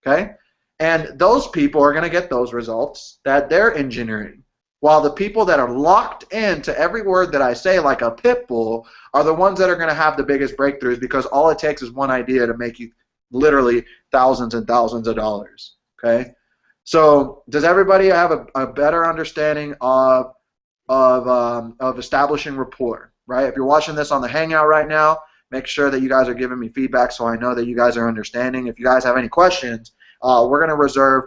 Okay? And those people are going to get those results that they're engineering. While the people that are locked into every word that I say like a pit bull are the ones that are going to have the biggest breakthroughs, because all it takes is one idea to make you literally thousands and thousands of dollars. Okay? So does everybody have a better understanding of establishing rapport, right? If you're watching this on the hangout right now, make sure that you guys are giving me feedback so I know that you guys are understanding. If you guys have any questions, we're going to reserve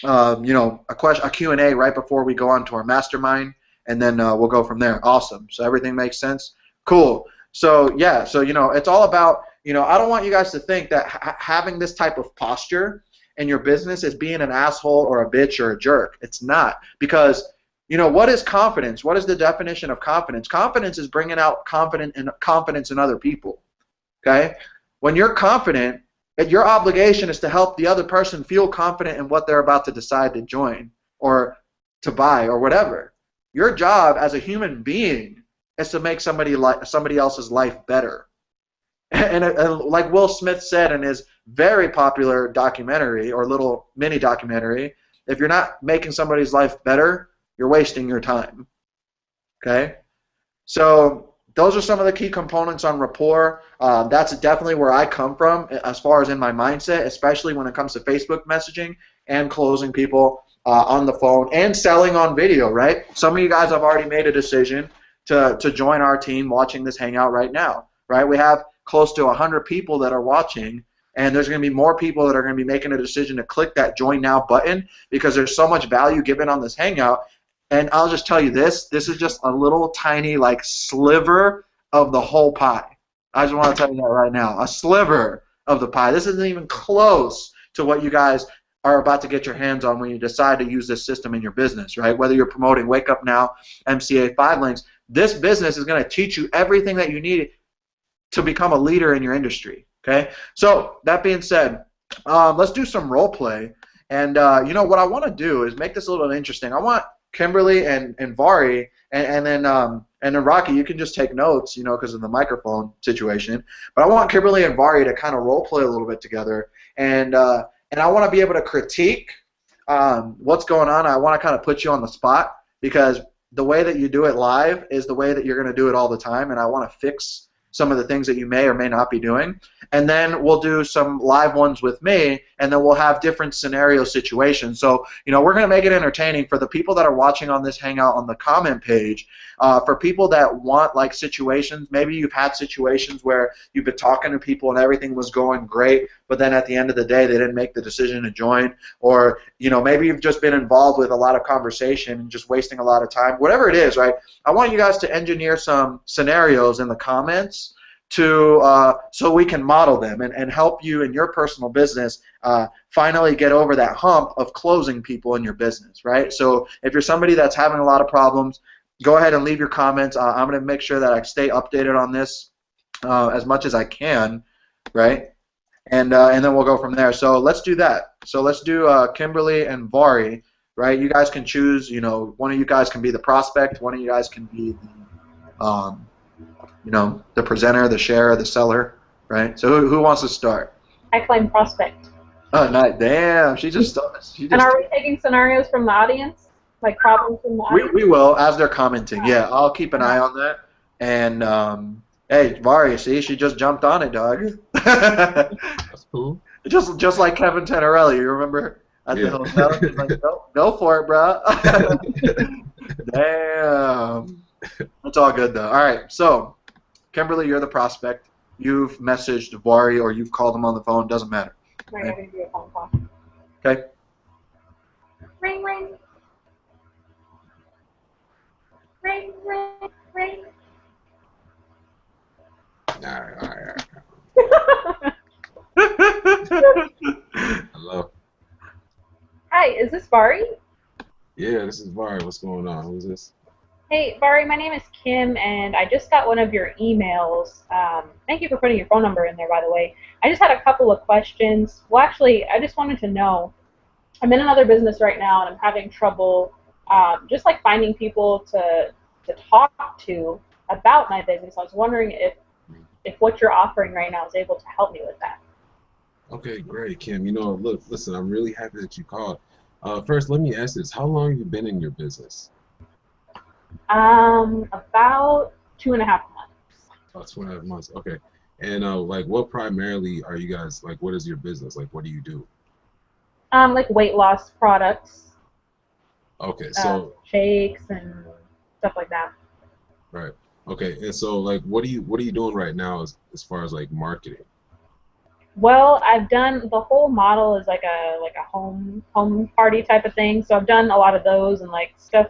a Q&A right before we go on to our mastermind, and then we'll go from there. Awesome. So everything makes sense? Cool. So yeah, so it's all about, I don't want you guys to think that having this type of posture in your business is being an asshole or a bitch or a jerk. It's not. Because what is confidence? What is the definition of confidence? Confidence is bringing out confidence in other people. Okay? When you're confident, your obligation is to help the other person feel confident in what they're about to decide to join or to buy or whatever. Your job as a human being is to make somebody else's life better. And like Will Smith said in his very popular documentary or little mini documentary, if you're not making somebody's life better, you're wasting your time. Okay? So those are some of the key components on rapport. That's definitely where I come from as far as in my mindset, especially when it comes to Facebook messaging and closing people on the phone and selling on video, right? Some of you guys have already made a decision to join our team watching this hangout right now, right? We have close to 100 people that are watching, and there's going to be more people that are going to be making a decision to click that join now button because there's so much value given on this hangout. And I'll just tell you this is just a little tiny like sliver of the whole pie. I just want to tell you that right now, a sliver of the pie. This isn't even close to what you guys are about to get your hands on when you decide to use this system in your business, right? Whether you're promoting Wake Up Now, MCA 5 links, this business is going to teach you everything that you need to become a leader in your industry, okay? So that being said, let's do some role play. And you know what I want to do is make this a little interesting. I want Kimberly and Vari and then Rocky, you can just take notes, you know, because of the microphone situation. But I want Kimberly and Vari to kind of role play a little bit together, and I want to be able to critique what's going on. I want to kind of put you on the spot because the way that you do it live is the way that you're going to do it all the time, and I want to fix some of the things that you may or may not be doing. And then we'll do some live ones with me, and then we'll have different scenario situations. So, you know, we're going to make it entertaining for the people that are watching on this hangout on the comment page. For people that want, like, situations, maybe you've had situations where you've been talking to people and everything was going great, but then at the end of the day they didn't make the decision to join. Or, you know, maybe you've just been involved with a lot of conversation and just wasting a lot of time. Whatever it is, right? I want you guys to engineer some scenarios in the comments to so we can model them and help you in your personal business finally get over that hump of closing people in your business, right? So if you're somebody that's having a lot of problems, go ahead and leave your comments. I'm going to make sure that I stay updated on this as much as I can, right? And then we'll go from there. So let's do that. So let's do Kimberly and Vari, right? You guys can choose, you know, one of you guys can be the prospect, one of you guys can be the you know, the presenter, the sharer, the seller, right? So who wants to start? I claim prospect. Oh, nice. Damn, she just. And are we taking scenarios from the audience? Like problems from the audience? We will, as they're commenting. Yeah, I'll keep an eye on that. And, hey, Vari, see, she just jumped on it, dog. That's cool. Just like Kevin Tenorelli, you remember? At the hotel? He's like, go for it, bro. Damn. It's all good, though. All right, so. Kimberly, you're the prospect. You've messaged Vari or you've called him on the phone. Doesn't matter. Right, I'm going to do a phone call. Okay. Ring, ring. Ring, ring, ring. All right. Hello. Hi, is this Vari? Yeah, this is Vari. What's going on? Who's this? Hey, Vari, my name is Kim, and I just got one of your emails. Thank you for putting your phone number in there, by the way. I just had a couple of questions. Well, actually, I just wanted to know, I'm in another business right now, and I'm having trouble just like finding people to talk to about my business. I was wondering if what you're offering right now is able to help me with that. Okay, great, Kim. You know, look, listen, I'm really happy that you called. First, let me ask this. How long have you been in your business? About 2.5 months. About 2.5 months. Okay. And like, what primarily are you guys like? What is your business like? What do you do? Like weight loss products. Okay, so shakes and stuff like that. Right. Okay. And so, like, what are you doing right now as far as like marketing? Well, I've done the whole model is like a home party type of thing. So I've done a lot of those and like stuff.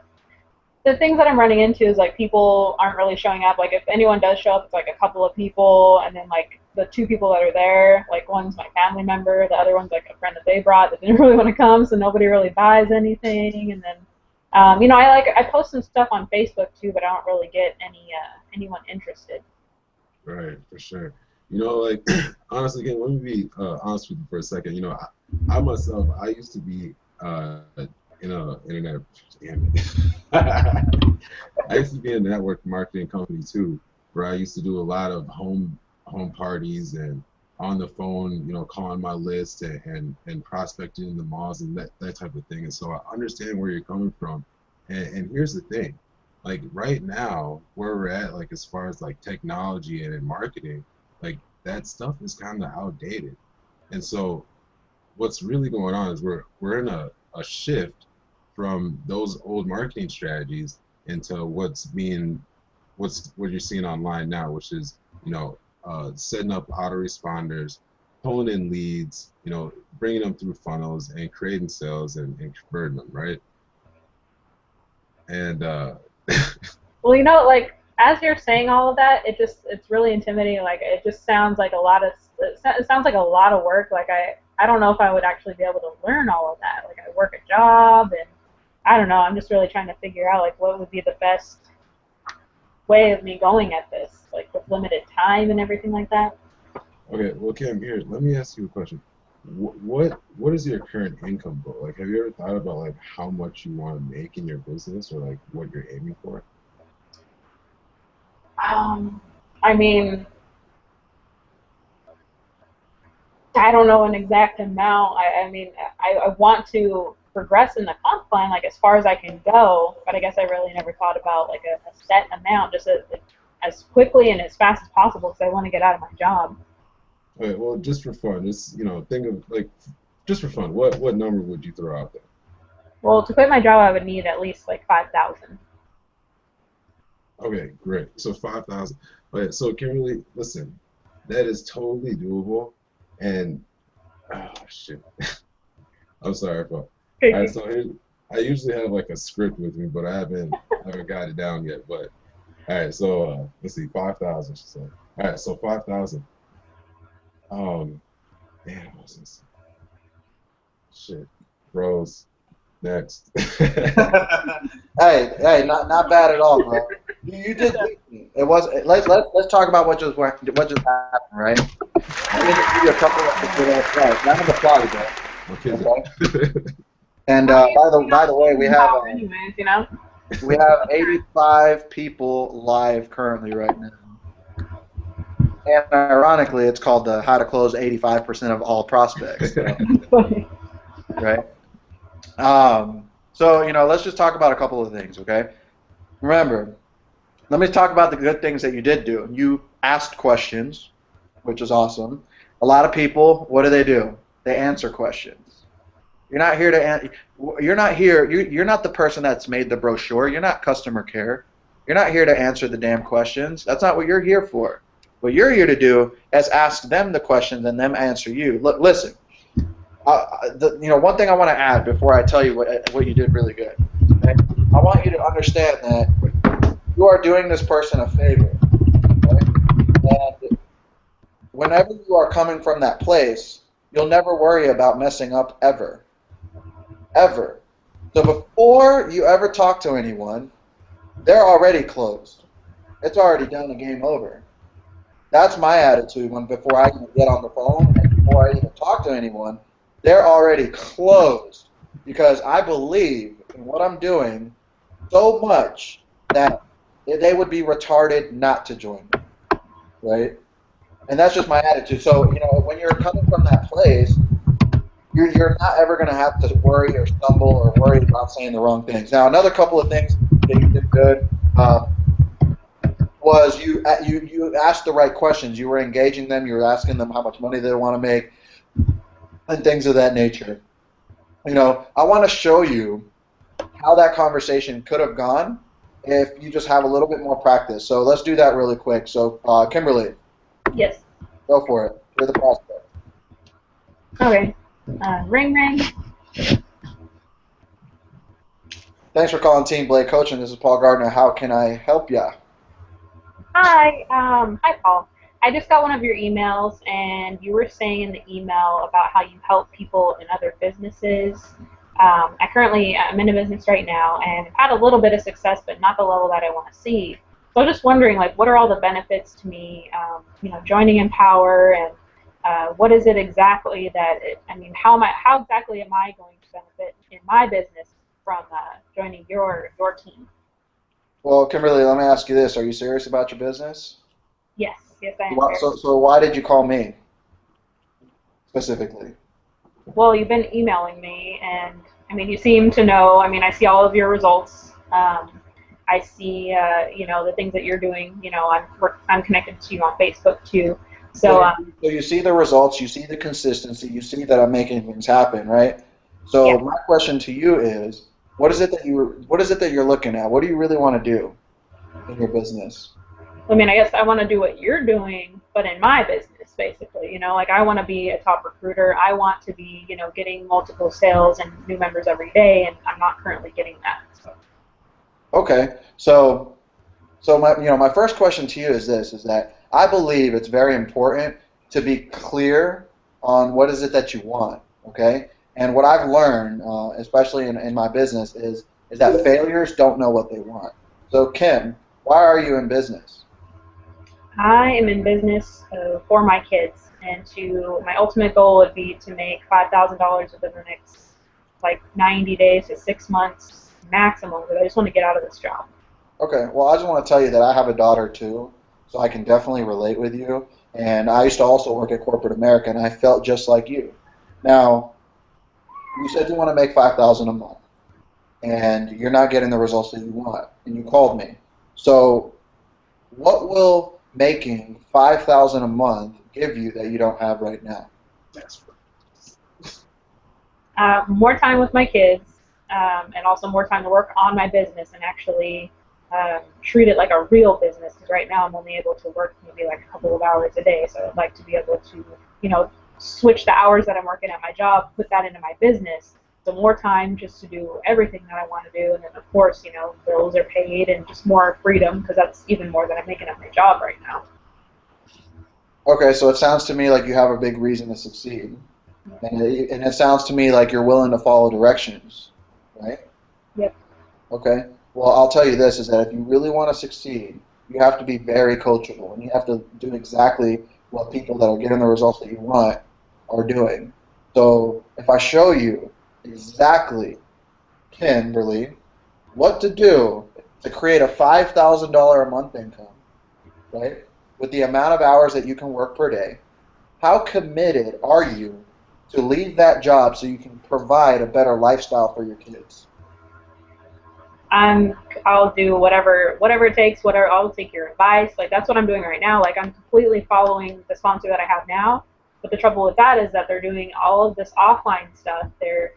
The things that I'm running into is like people aren't really showing up. Like if anyone does show up, it's like a couple of people, and then like the 2 people that are there, like one's my family member, the other one's like a friend that they brought that didn't really want to come, so nobody really buys anything. And then, you know, I post some stuff on Facebook too, but I don't really get anyone interested. Right, for sure. You know, like honestly, again, let me be honest with you for a second. You know, I myself, I used to be in a internet. Damn it. I used to be in a network marketing company too, where I used to do a lot of home parties and on the phone, you know, calling my list and prospecting in the malls and that type of thing. And so I understand where you're coming from. And here's the thing, like right now where we're at, like as far as like technology and in marketing, like that stuff is kind of outdated. And so what's really going on is we're in a shift from those old marketing strategies into what you're seeing online now, which is, setting up autoresponders, pulling in leads, bringing them through funnels and creating sales and converting them, right? And Well, like as you're saying all of that, it's really intimidating. Like it just sounds like it sounds like a lot of work. Like I don't know if I would actually be able to learn all of that. Like I work a job, and I don't know. I'm just really trying to figure out like what would be the best way of me going at this, like with limited time and everything like that. okay, well, Kim, here, let me ask you a question. What is your current income goal? Like, have you ever thought about like how much you want to make in your business, or like what you're aiming for? I mean, I don't know an exact amount. I mean, I want to progress in the comp plan, like as far as I can go, but I guess I really never thought about like a set amount, just as quickly and as fast as possible because I want to get out of my job. Okay, well, just for fun, just think of like just for fun, what number would you throw out there? Well, to quit my job, I would need at least like 5,000. Okay, great. So 5,000. Okay, so Kimberly, listen, that is totally doable, and oh shit, I'm sorry, but all right. So I usually have like a script with me, but I haven't got it down yet. But all right, so let's see, 5,000. She said. All right, so 5,000. Man, what's this? Shit, bros. Next. Hey, not bad at all, bro. You did. It was. Let's talk about what just happened, right? Let me just give you a couple of good round of applause, bro. Okay. And by the way, we have 85 people live currently right now. And ironically, it's called the How to Close 85% of All Prospects. So, right? So, let's just talk about a couple of things, okay? Remember, let me talk about the good things that you did do. You asked questions, which is awesome. A lot of people, what do? They answer questions. You're not here to you're not the person that's made the brochure. You're not customer care. You're not here to answer the damn questions. That's not what you're here for. What you're here to do is ask them the questions and them answer you. Look, listen. One thing I want to add before I tell you what you did really good. Okay? I want you to understand that you are doing this person a favor. Okay? And whenever you are coming from that place, you'll never worry about messing up ever. Ever. So before you ever talk to anyone, they're already closed. It's already done, the game over. That's my attitude before I even get on the phone and before I even talk to anyone. They're already closed because I believe in what I'm doing so much that they would be retarded not to join me, right? And that's just my attitude. So, when you're coming from that place, you're not ever going to have to worry or stumble or worry about saying the wrong things. Now, another couple of things that you did good was you asked the right questions. You were engaging them. You were asking them how much money they want to make and things of that nature. I want to show you how that conversation could have gone if you just have a little bit more practice. So let's do that really quick. So, Kimberly. Yes. Go for it. You're the prospect. Okay. Ring, ring. Thanks for calling Team Blade Coaching. This is Paul Gardner. How can I help ya? Hi. Hi, Paul. I just got one of your emails, and you were saying in the email about how you help people in other businesses. I'm in a business right now, and I've had a little bit of success, but not the level that I want to see. So I'm just wondering, like, what are all the benefits to me, joining Empower, and what is it exactly how exactly am I going to benefit in my business from joining your team? Well, Kimberly, let me ask you this. Are you serious about your business? Yes, I am. So why did you call me specifically? Well, you've been emailing me, and you seem to know. I see all of your results, I see, the things that you're doing. I'm connected to you on Facebook too. So you see the results, you see the consistency, you see that I'm making things happen, right? So yeah. my question to you is, what is it that you're looking at? What do you really want to do in your business? I mean, I guess I want to do what you're doing, but in my business, basically. Like I want to be a top recruiter. I want to be, getting multiple sales and new members every day, and I'm not currently getting that. So. Okay, so my first question to you is this: is that I believe it's very important to be clear on what is it that you want. Okay, and what I've learned, especially in my business, is that failures don't know what they want. So Kim, why are you in business? I am in business for my kids, and my ultimate goal would be to make $5,000 within the next 90 days to 6 months maximum. Because I just want to get out of this job. Okay, well I just want to tell you that I have a daughter too, so I can definitely relate with you. And I used to also work at corporate America, and I felt just like you. Now, you said you want to make $5,000 a month, and you're not getting the results that you want, and you called me. So, what will making $5,000 a month give you that you don't have right now? More time with my kids, and also more time to work on my business and actually treat it like a real business. Because right now I'm only able to work maybe a couple of hours a day. So I'd like to be able to, switch the hours that I'm working at my job, put that into my business. So more time just to do everything that I want to do, and then of course, bills are paid and just more freedom, because that's even more than I'm making at my job right now. Okay, so it sounds to me like you have a big reason to succeed, and it sounds to me like you're willing to follow directions, right? Yep. Okay. Well, I'll tell you this: is that if you really want to succeed, you have to be very coachable, and you have to do exactly what people that are getting the results that you want are doing. So if I show you exactly, Kimberly, what to do to create a $5,000 a month income, right, with the amount of hours that you can work per day, how committed are you to leave that job so you can provide a better lifestyle for your kids? I'll do whatever it takes. I'll take your advice. That's what I'm doing right now. I'm completely following the sponsor that I have now. But the trouble with that is that they're doing all of this offline stuff. They're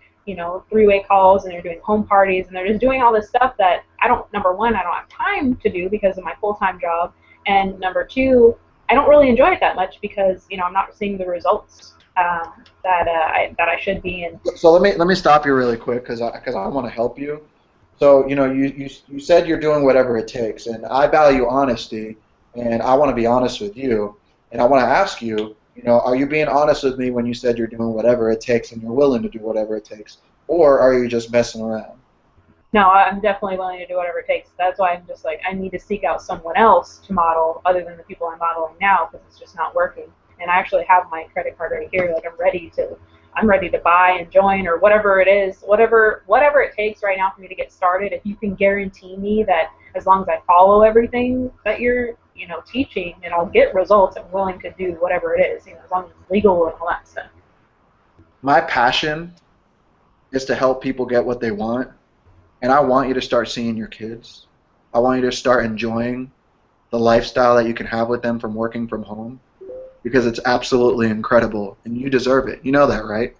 three-way calls, and they're doing home parties, and they're just doing all this stuff that number one, I don't have time to do because of my full-time job, and number two, I don't really enjoy it that much because I'm not seeing the results that I should be. And so let me stop you really quick because I want to help you. So you said you're doing whatever it takes, and I value honesty, and I want to be honest with you, and I want to ask you. Are you being honest with me when you said you're doing whatever it takes and you're willing to do whatever it takes? Or are you just messing around? No, I'm definitely willing to do whatever it takes. That's why I'm just I need to seek out someone else to model other than the people I'm modeling now, because it's just not working. And I actually have my credit card right here. I'm ready to buy and join, or whatever it is, whatever it takes right now for me to get started. If you can guarantee me that as long as I follow everything that you're teaching, and I'll get results, I'm willing to do whatever it is, as long as it's legal and all that stuff. My passion is to help people get what they want, and I want you to start seeing your kids. I want you to start enjoying the lifestyle that you can have with them from working from home, because it's absolutely incredible, and you deserve it. You know that, right?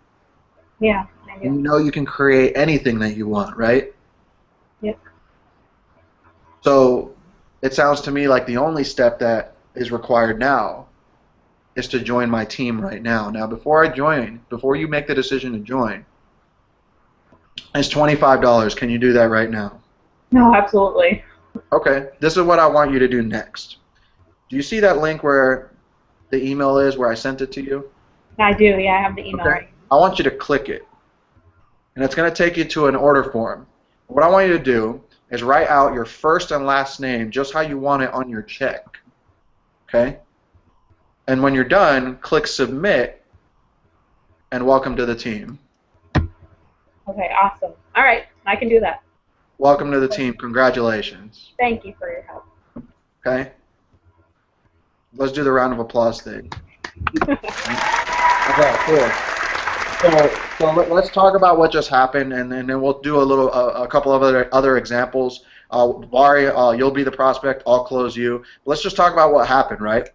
Yeah, I do. And you can create anything that you want, right? Yep. So it sounds to me like the only step that is required now is to join my team right now. Now, before you make the decision to join, it's $25. Can you do that right now? No, absolutely. Okay. This is what I want you to do next. Do you see that link where the email is, where I sent it to you? I do. Yeah, I have the email. Okay. Right. I want you to click it, and it's going to take you to an order form. What I want you to do is write out your first and last name just how you want it on your check. Okay? And when you're done, click submit, and welcome to the team. Okay, awesome. All right, I can do that. Welcome to the team. Congratulations. Thank you for your help. Okay? Let's do the round of applause thing. Okay, cool. So let's talk about what just happened, and then we'll do a couple of other examples. Vari, you'll be the prospect. I'll close you. Let's just talk about what happened, right?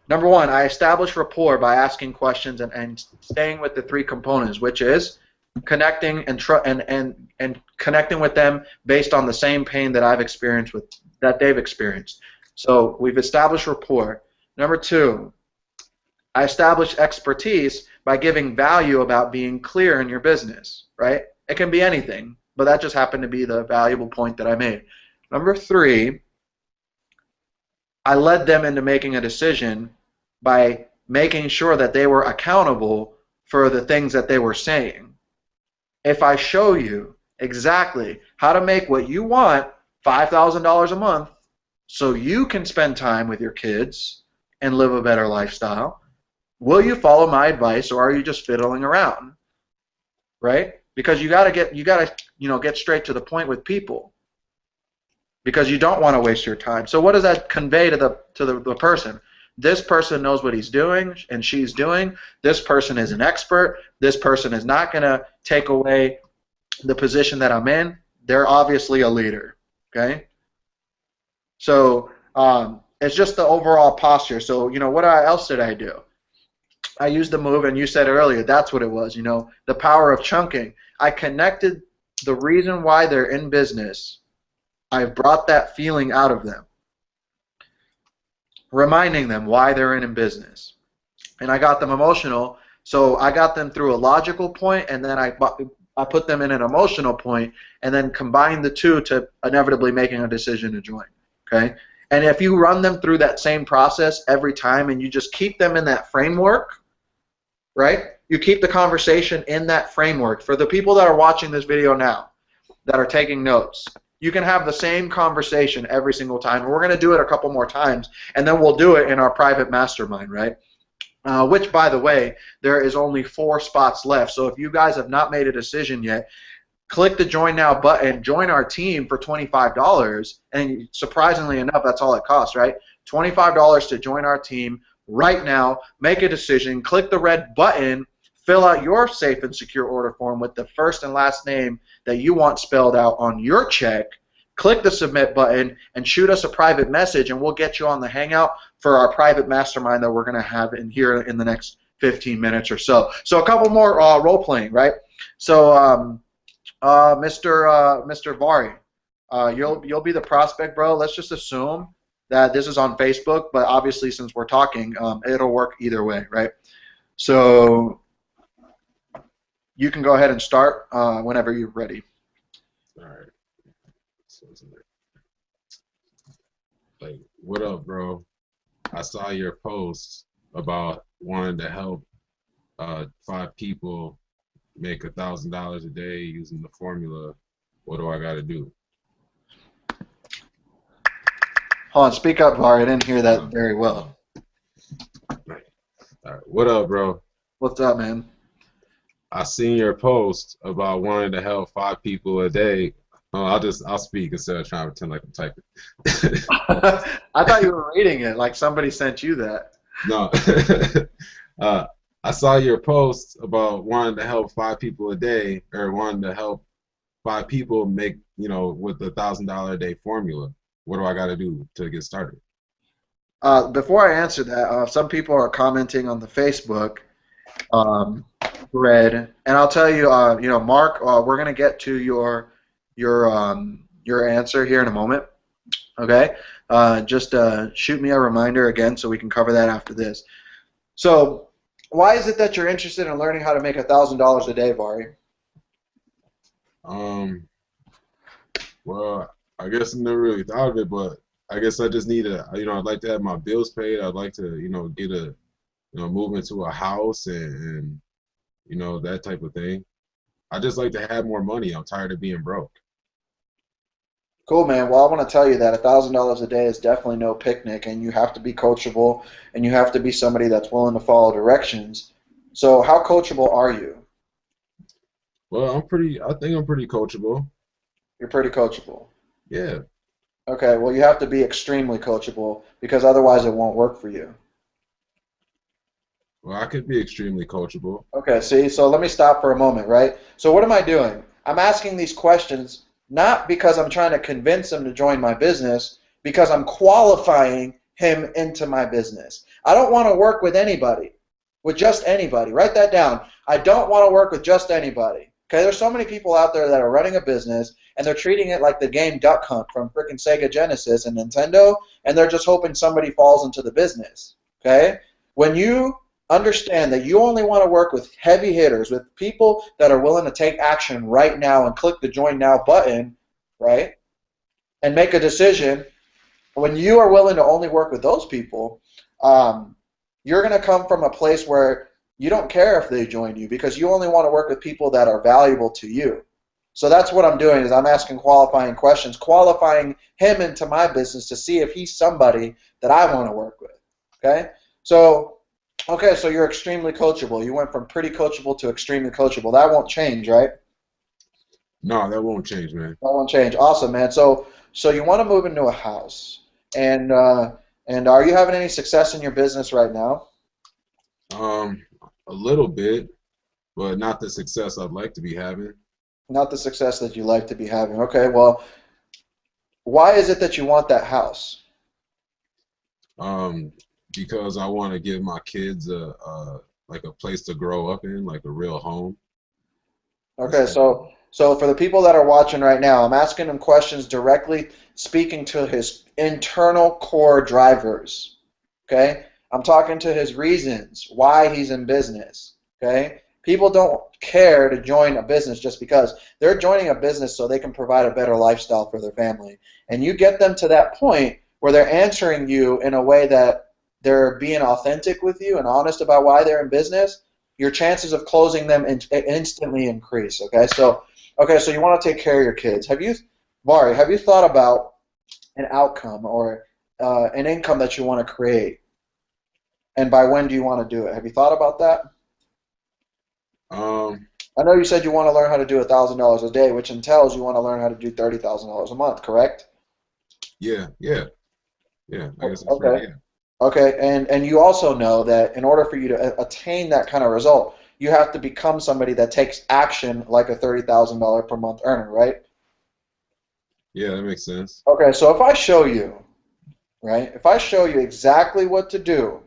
Number one, I established rapport by asking questions and staying with the three components, which is connecting and connecting with them based on the same pain that I've experienced that they've experienced. So we've established rapport. Number two, I established expertise by giving value about being clear in your business, right? It can be anything, but that just happened to be the valuable point that I made. Number three, I led them into making a decision by making sure that they were accountable for the things that they were saying. If I show you exactly how to make what you want, $5,000 a month, so you can spend time with your kids and live a better lifestyle, will you follow my advice, or are you just fiddling around? Right? Because you gotta get straight to the point with people, because you don't want to waste your time. So what does that convey to the person? This person knows what he's doing and she's doing. This person is an expert. This person is not going to take away the position that I'm in. They're obviously a leader. Okay? So it's just the overall posture. So, what else did I do? I used the move, and you said earlier, that's what it was, the power of chunking. I connected the reason why they're in business. I brought that feeling out of them, reminding them why they're in business. And I got them emotional, so I got them through a logical point, and then I put them in an emotional point, and then combined the two to inevitably making a decision to join. Okay? And if you run them through that same process every time, and you just keep them in that framework, right? You keep the conversation in that framework. For the people that are watching this video now, that are taking notes, you can have the same conversation every single time. And we're going to do it a couple more times, and then we'll do it in our private mastermind, right? Which, by the way, there is only 4 spots left. So if you guys have not made a decision yet, click the Join Now button, join our team for $25, and surprisingly enough, that's all it costs, right? $25 to join our team right now. Make a decision, click the red button, fill out your safe and secure order form with the first and last name that you want spelled out on your check. Click the submit button and shoot us a private message, and we'll get you on the Hangout for our private mastermind that we're going to have in here in the next 15 minutes or so. So a couple more role playing, right? So Mr. Vari, you'll be the prospect, bro. Let's just assume that this is on Facebook, but obviously since we're talking, it'll work either way, right? So you can go ahead and start whenever you're ready. All right. Like, what up, bro? I saw your post about wanting to help 5 people make $1,000 a day using the formula. What do I got to do? Hold on, speak up, Vari. I didn't hear that very well. All right. What up, bro? What's up, man? I seen your post about wanting to help 5 people a day. I'll speak instead of trying to pretend like I'm typing. I thought you were reading it, like somebody sent you that. No. I saw your post about wanting to help 5 people a day, or wanting to help 5 people make, with the $1,000 a day formula. What do I got to do to get started? Before I answer that, some people are commenting on the Facebook thread, and I'll tell you, Mark, we're gonna get to your answer here in a moment. Okay, just shoot me a reminder again so we can cover that after this. So, why is it that you're interested in learning how to make $1,000 a day, Vari? Well, I guess I never really thought of it, but I guess I just need I'd like to have my bills paid. I'd like to, get move into a house and that type of thing. I just like to have more money. I'm tired of being broke. Cool, man. Well, I want to tell you that $1,000 a day is definitely no picnic, and you have to be coachable, and you have to be somebody that's willing to follow directions. So, how coachable are you? Well, I think I'm pretty coachable. You're pretty coachable. Yeah. Okay, well, you have to be extremely coachable, because otherwise it won't work for you. Well, I could be extremely coachable. Okay, see, so let me stop for a moment, right? So what am I doing? I'm asking these questions not because I'm trying to convince him to join my business, because I'm qualifying him into my business. I don't want to work with anybody, with just anybody. Write that down. I don't want to work with just anybody. Okay, there's so many people out there that are running a business and they're treating it like the game Duck Hunt from freaking Sega Genesis and Nintendo, and they're just hoping somebody falls into the business. Okay? When you understand that you only want to work with heavy hitters, with people that are willing to take action right now and click the join now button, right, and make a decision, when you are willing to only work with those people, you're going to come from a place where you don't care if they join you because you only want to work with people that are valuable to you. So that's what I'm doing, is I'm asking qualifying questions, qualifying him into my business to see if he's somebody that I want to work with. Okay? So you're extremely coachable. You went from pretty coachable to extremely coachable. That won't change, right? No, that won't change, man. That won't change. Awesome, man. So you want to move into a house, and are you having any success in your business right now? A little bit, but not the success I'd like to be having. Not the success that you like to be having. Okay, well, why is it that you want that house? Because I want to give my kids like a place to grow up in, like a real home. Okay, so for the people that are watching right now, I'm asking them questions directly speaking to his internal core drivers. Okay? I'm talking to his reasons why he's in business. Okay? People don't care to join a business just because. They're joining a business so they can provide a better lifestyle for their family. And you get them to that point where they're answering you in a way that they're being authentic with you and honest about why they're in business, your chances of closing them instantly increase. Okay, so you want to take care of your kids. Vari, have you thought about an outcome or an income that you want to create? And by when do you want to do it? Have you thought about that? I know you said you want to learn how to do $1,000 a day, which entails you want to learn how to do $30,000 a month, correct? Yeah. I guess that's okay. right, yeah. Okay, and you also know that in order for you to attain that kind of result, you have to become somebody that takes action like a $30,000 per month earner, right? Yeah, that makes sense. Okay, so if I show you, right, if I show you exactly what to do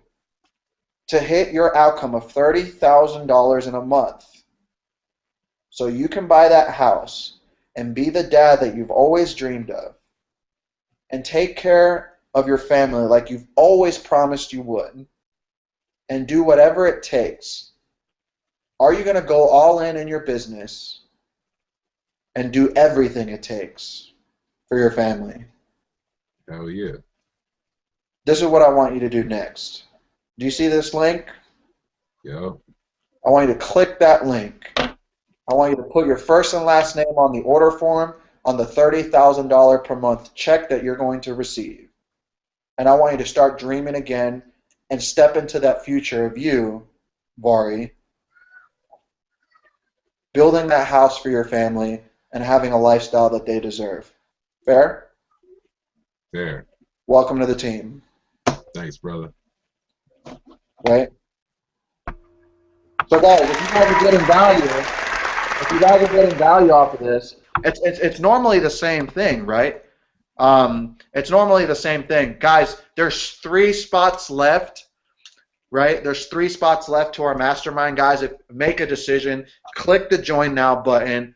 to hit your outcome of $30,000 in a month, so you can buy that house and be the dad that you've always dreamed of, and take care of your family like you've always promised you would, and do whatever it takes, are you going to go all in your business and do everything it takes for your family? Hell yeah. This is what I want you to do next. Do you see this link? Yeah. I want you to click that link. I want you to put your first and last name on the order form on the $30,000 per month check that you're going to receive. And I want you to start dreaming again and step into that future of you, Vari, building that house for your family and having a lifestyle that they deserve. Fair? Fair. Welcome to the team. Thanks, brother. Right? So guys, if you guys are getting value, off of this, it's normally the same thing, right? It's normally the same thing. Guys, there's 3 spots left, right? There's 3 spots left to our mastermind. Guys, make a decision. Click the Join Now button.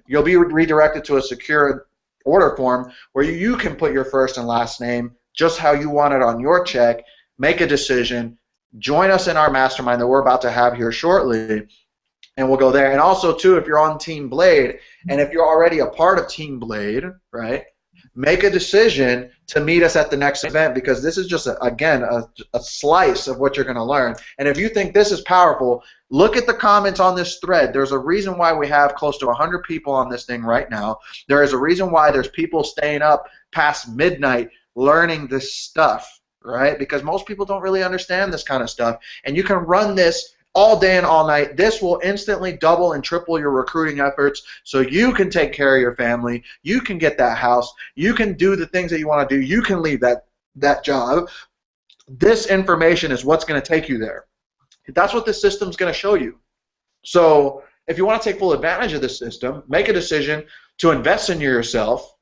You'll be redirected to a secure order form where you can put your first and last name just how you want it on your check. Make a decision. Join us in our mastermind that we're about to have here shortly, and we'll go there. And also, too, if you're on Team Blade, and if you're already a part of Team Blade, right, make a decision to meet us at the next event, because this is just, again, a slice of what you're going to learn. And if you think this is powerful, look at the comments on this thread. There's a reason why we have close to 100 people on this thing right now. There is a reason why there's people staying up past midnight learning this stuff, right? Because most people don't really understand this kind of stuff. And you can run this all day and all night. This will instantly double and triple your recruiting efforts so you can take care of your family. You can get that house. You can do the things that you want to do. You can leave that job. This information is what's going to take you there. That's what this system's going to show you. So if you want to take full advantage of this system, make a decision. to invest in yourself,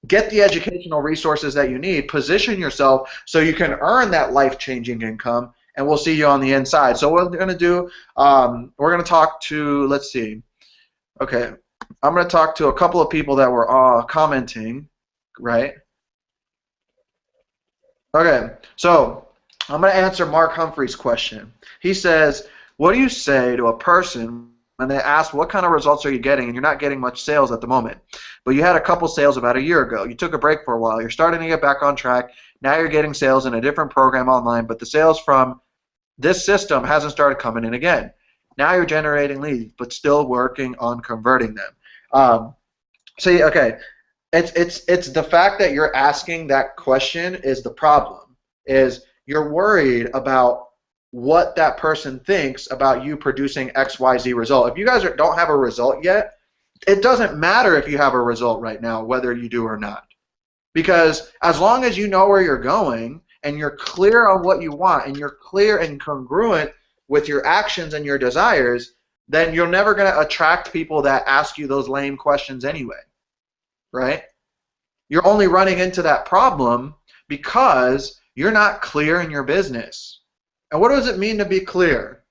get the educational resources that you need, position yourself so you can earn that life-changing income, and we'll see you on the inside. So what we're going to do, we're going to talk to, let's see, okay, I'm going to talk to a couple of people that were commenting, right? Okay, so I'm going to answer Mark Humphrey's question. He says, what do you say to a person when they ask what kind of results are you getting and you're not getting much sales at the moment, but you had a couple sales about a year ago. You took a break for a while. You're starting to get back on track. Now you're getting sales in a different program online, but the sales from this system hasn't started coming in again. Now you're generating leads, but still working on converting them. See, okay, it's the fact that you're asking that question is the problem. Is you're worried about what that person thinks about you producing XYZ result. If you guys don't have a result yet, it doesn't matter if you have a result right now, whether you do or not. Because as long as you know where you're going and you're clear on what you want and you're clear and congruent with your actions and your desires, then you're never going to attract people that ask you those lame questions anyway, right? You're only running into that problem because you're not clear in your business. And what does it mean to be clear?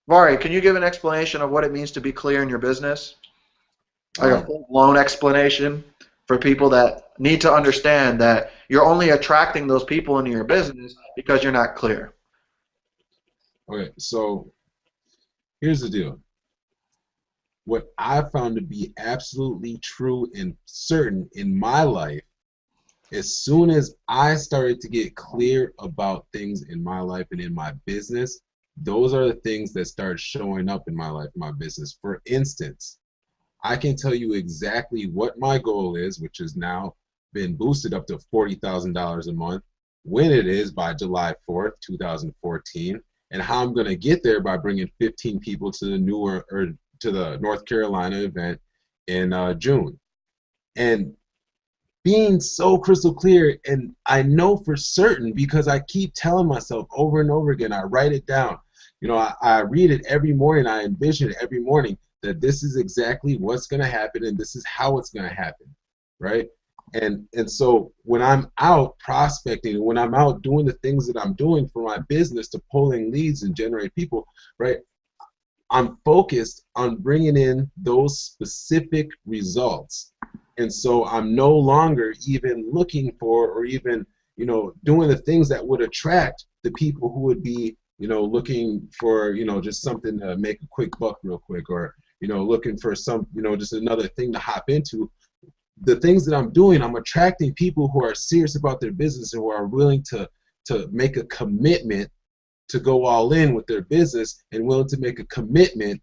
Vari, can you give an explanation of what it means to be clear in your business? Like a full-blown explanation for people that need to understand that you're only attracting those people into your business because you're not clear. Okay, so here's the deal. What I found to be absolutely true and certain in my life, as soon as I started to get clear about things in my life and in my business, those are the things that start showing up in my life, my business. For instance, I can tell you exactly what my goal is, which has now been boosted up to $40,000 a month, when it is by July 4th, 2014, and how I'm going to get there by bringing 15 people to the North Carolina event in June. And being so crystal clear, and I know for certain because I keep telling myself over and over again, I write it down. You know, I read it every morning, I envision it every morning that this is exactly what's going to happen and this is how it's going to happen, right? And so when I'm out prospecting, when I'm out doing the things that I'm doing for my business to pulling leads and generate people, right, I'm focused on bringing in those specific results. And so I'm no longer even looking for or even, you know, doing the things that would attract the people who would be, you know, looking for, you know, just something to make a quick buck real quick, or, you know, looking for some, you know, just another thing to hop into. The things that I'm doing, I'm attracting people who are serious about their business and who are willing to make a commitment to go all in with their business and willing to make a commitment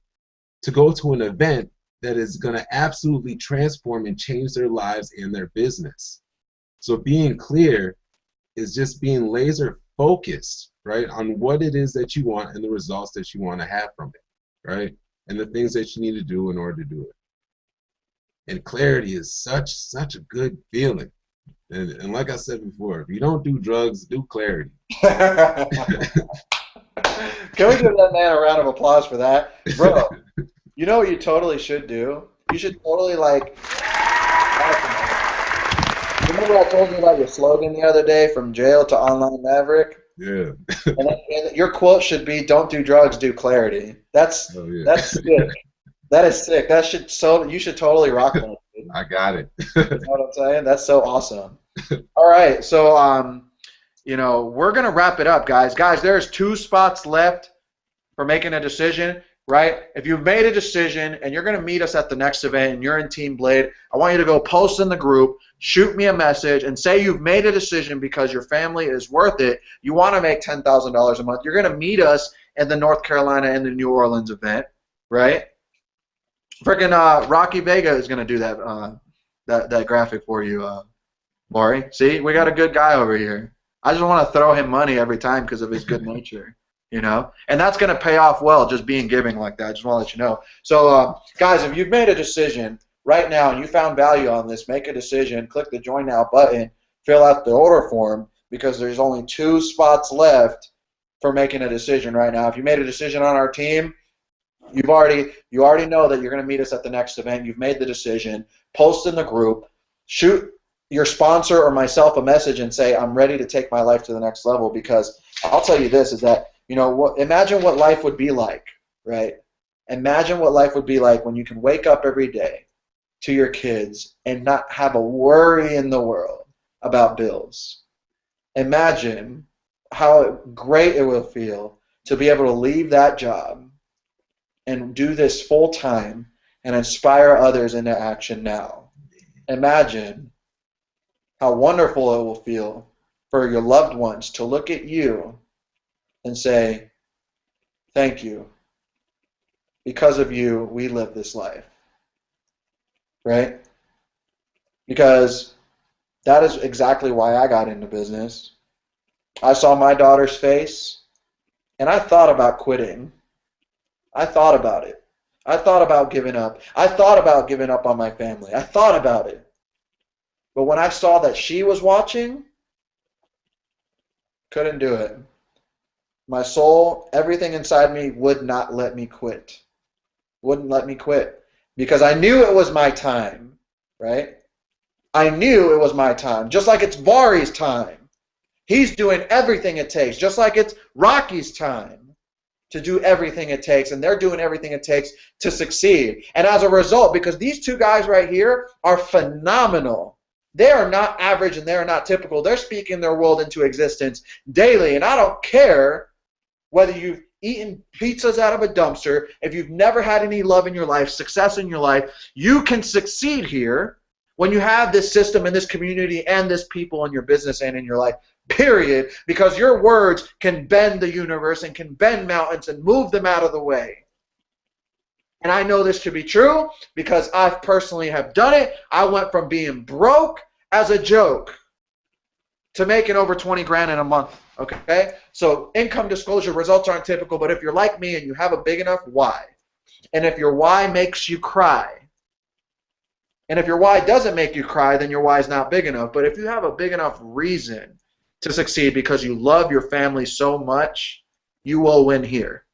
to go to an event that is going to absolutely transform and change their lives and their business. So being clear is just being laser focused, right, on what it is that you want and the results that you want to have from it, right, and the things that you need to do in order to do it. And clarity is such a good feeling. And like I said before, if you don't do drugs, do clarity. Can we give that man a round of applause for that? Bro, you know what you totally should do? You should totally, like, remember I told you about your slogan the other day, from jail to online maverick? Yeah. and your quote should be, don't do drugs, do clarity. That's sick. That is sick. You should totally rock that. I got it. You know what I'm saying? That's so awesome. All right, so you know, we're gonna wrap it up, guys. Guys, there's 2 spots left for making a decision, right? If you've made a decision and you're gonna meet us at the next event and you're in Team Blade, I want you to go post in the group, shoot me a message, and say you've made a decision because your family is worth it. You want to make $10,000 a month. You're gonna meet us in the North Carolina and the New Orleans event, right? Freaking Rocky Vega is gonna do that graphic for you, Maury. See, we got a good guy over here. I just want to throw him money every time because of his good nature, you know. And that's gonna pay off well, just being giving like that. I just want to let you know. So, guys, if you've made a decision right now and you found value on this, make a decision. Click the Join Now button. Fill out the order form because there's only 2 spots left for making a decision right now. If you made a decision on our team, You already know that you're going to meet us at the next event. You've made the decision. Post in the group. Shoot your sponsor or myself a message and say, I'm ready to take my life to the next level, because I'll tell you this, is that, imagine what life would be like, right? Imagine what life would be like when you can wake up every day to your kids and not have a worry in the world about bills. Imagine how great it will feel to be able to leave that job and do this full time and inspire others into action now. Imagine how wonderful it will feel for your loved ones to look at you and say, thank you. Because of you, we live this life. Right? Because that is exactly why I got into business. I saw my daughter's face, and I thought about quitting. I thought about it. I thought about giving up. I thought about giving up on my family. I thought about it. But when I saw that she was watching, couldn't do it. My soul, everything inside me would not let me quit. Wouldn't let me quit. Because I knew it was my time, right? I knew it was my time. Just like it's Vari's time. He's doing everything it takes. Just like it's Rocky's time to do everything it takes. And they're doing everything it takes to succeed. And as a result, because these two guys right here are phenomenal. They are not average and they are not typical. They're speaking their world into existence daily. And I don't care whether you've eaten pizzas out of a dumpster, if you've never had any love in your life, success in your life, you can succeed here when you have this system and this community and this people in your business and in your life, period, because your words can bend the universe and can bend mountains and move them out of the way. And I know this to be true because I personally have done it. I went from being broke as a joke to making over 20 grand in a month. Okay? So income disclosure results aren't typical, but if you're like me and you have a big enough why, and if your why makes you cry, and if your why doesn't make you cry, then your why is not big enough. But if you have a big enough reason to succeed because you love your family so much, you will win here.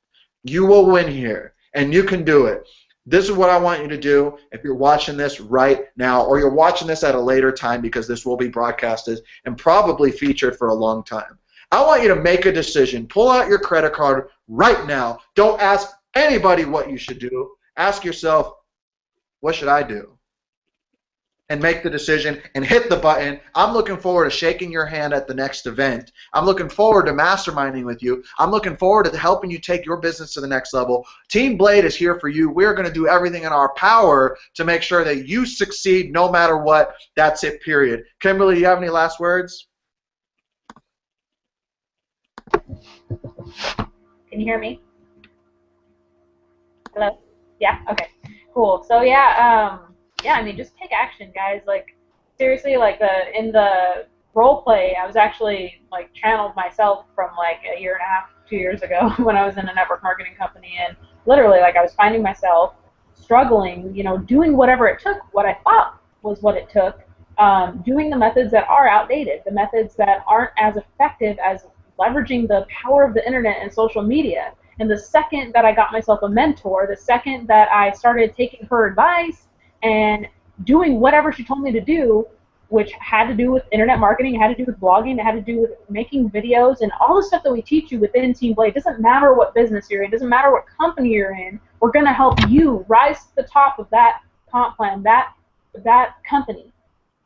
You will win here, and you can do it. This is what I want you to do if you're watching this right now, or you're watching this at a later time, because this will be broadcasted and probably featured for a long time. I want you to make a decision. Pull out your credit card right now. Don't ask anybody what you should do. Ask yourself, what should I do? And make the decision and hit the button. I'm looking forward to shaking your hand at the next event. I'm looking forward to masterminding with you. I'm looking forward to helping you take your business to the next level. Team Blade is here for you. We're going to do everything in our power to make sure that you succeed no matter what. That's it, period. Kimberly, do you have any last words? Can you hear me? Hello? Yeah? Okay. Cool. So yeah, I mean, just take action, guys. Like, seriously, like in the role play, I was actually like channeled myself from like a year and a half, 2 years ago when I was in a network marketing company, and literally like I was finding myself struggling, doing whatever it took, what I thought was what it took, doing the methods that are outdated, the methods that aren't as effective as leveraging the power of the internet and social media. And the second that I got myself a mentor, the second that I started taking her advice and doing whatever she told me to do, which had to do with internet marketing, it had to do with blogging, it had to do with making videos, and all the stuff that we teach you within Team Blade. It doesn't matter what business you're in, it doesn't matter what company you're in, we're going to help you rise to the top of that comp plan, that company.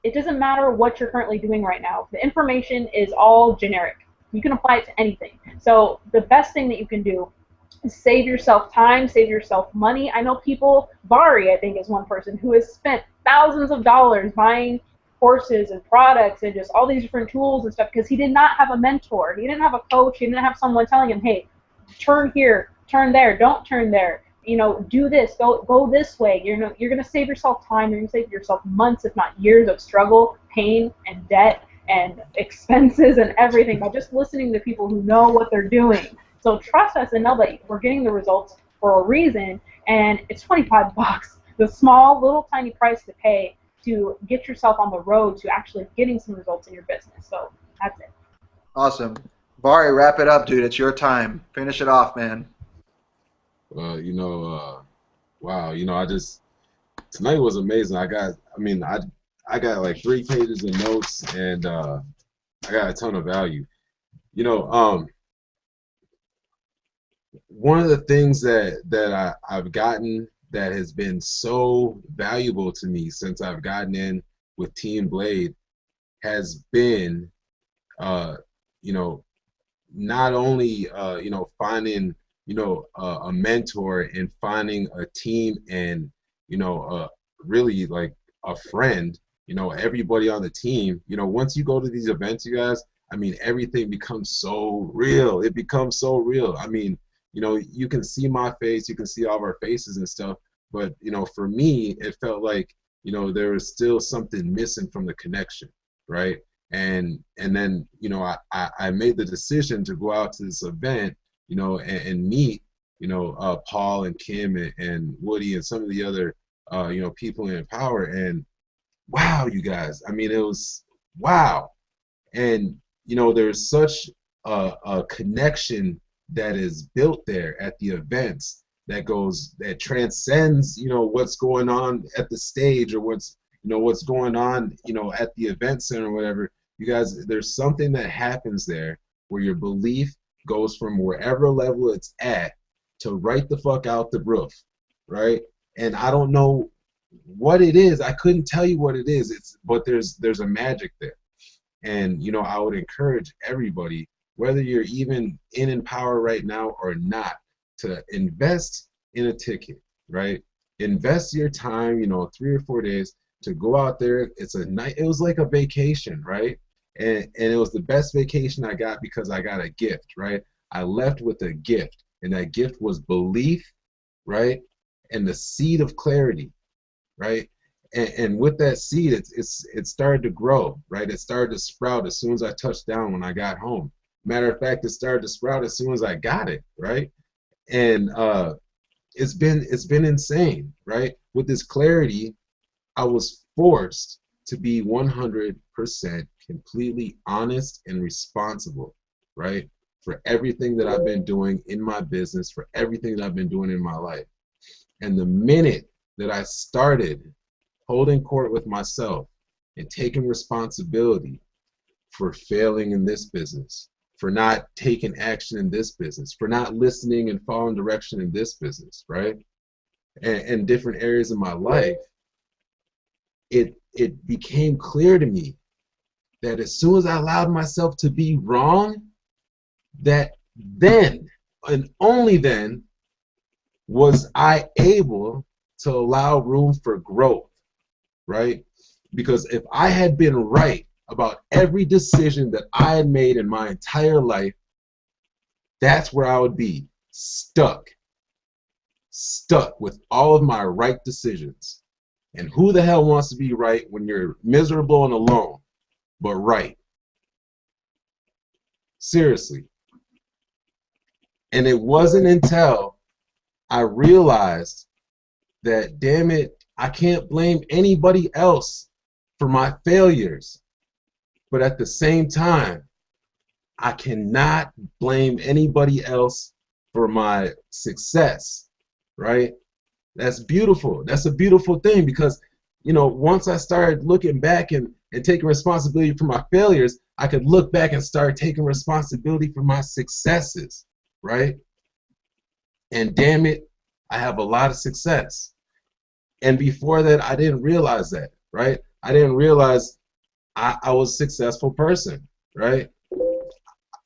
It doesn't matter what you're currently doing right now. The information is all generic. You can apply it to anything. So the best thing that you can do is save yourself time, save yourself money. I know people, Vari, I think, is one person who has spent thousands of dollars buying courses and products and just all these different tools and stuff because he did not have a mentor. He didn't have a coach. He didn't have someone telling him, hey, turn here, turn there, don't turn there. Do this, go this way. You're going to save yourself time. You're going to save yourself months, if not years, of struggle, pain, and debt, and expenses and everything by just listening to people who know what they're doing. So trust us and know that we're getting the results for a reason, and it's 25 bucks, the small little tiny price to pay to get yourself on the road to actually getting some results in your business. So that's it. Awesome. Vari, wrap it up, dude. It's your time. Finish it off, man. You know, wow. You know, tonight was amazing. I got like 3 pages of notes, and I got a ton of value. You know, one of the things I've gotten that has been so valuable to me since I've gotten in with Team Blade has been, uh, you know, not only finding a mentor and finding a team and really like a friend. Everybody on the team. Once you go to these events, you guys, I mean, everything becomes so real. It becomes so real. I mean, you can see my face, you can see all of our faces and stuff, but for me, it felt like there was still something missing from the connection, right? And then I made the decision to go out to this event, and meet Paul and Kim and Woody and some of the other people in power. And wow, you guys, I mean, it was wow. And there's such a connection that is built there at the events that transcends what's going on at the stage, or what's going on at the event center or whatever. You guys, there's something that happens there where your belief goes from wherever level it's at to right the fuck out the roof, right? And I don't know what it is. I couldn't tell you what it is. But there's a magic there. And I would encourage everybody, whether you're even in power right now or not, to invest in a ticket, right? Invest your time, 3 or 4 days to go out there. It was like a vacation, right? And it was the best vacation I got because I got a gift, right? I left with a gift, and that gift was belief, right? And the seed of clarity, right? And with that seed, it started to grow, right? It started to sprout as soon as I touched down when I got home. Matter of fact, it started to sprout as soon as I got it, right? And it's been insane, right? With this clarity, I was forced to be 100% completely honest and responsible, right? For everything that I've been doing in my business, for everything that I've been doing in my life. And the minute that I started holding court with myself and taking responsibility for failing in this business, for not taking action in this business, for not listening and following direction in this business, right? And different areas of my life, it became clear to me that as soon as I allowed myself to be wrong, that then and only then was I able to allow room for growth, right? Because if I had been right about every decision that I had made in my entire life, that's where I would be, stuck with all of my right decisions. And who the hell wants to be right when you're miserable and alone, but right? Seriously. And it wasn't until I realized that, damn it, I can't blame anybody else for my failures. But at the same time, I cannot blame anybody else for my success, right? That's beautiful. That's a beautiful thing, because, once I started looking back and taking responsibility for my failures, I could look back and start taking responsibility for my successes, right? And damn it, I have a lot of success. And before that, I didn't realize that, right? I didn't realize I was a successful person, right?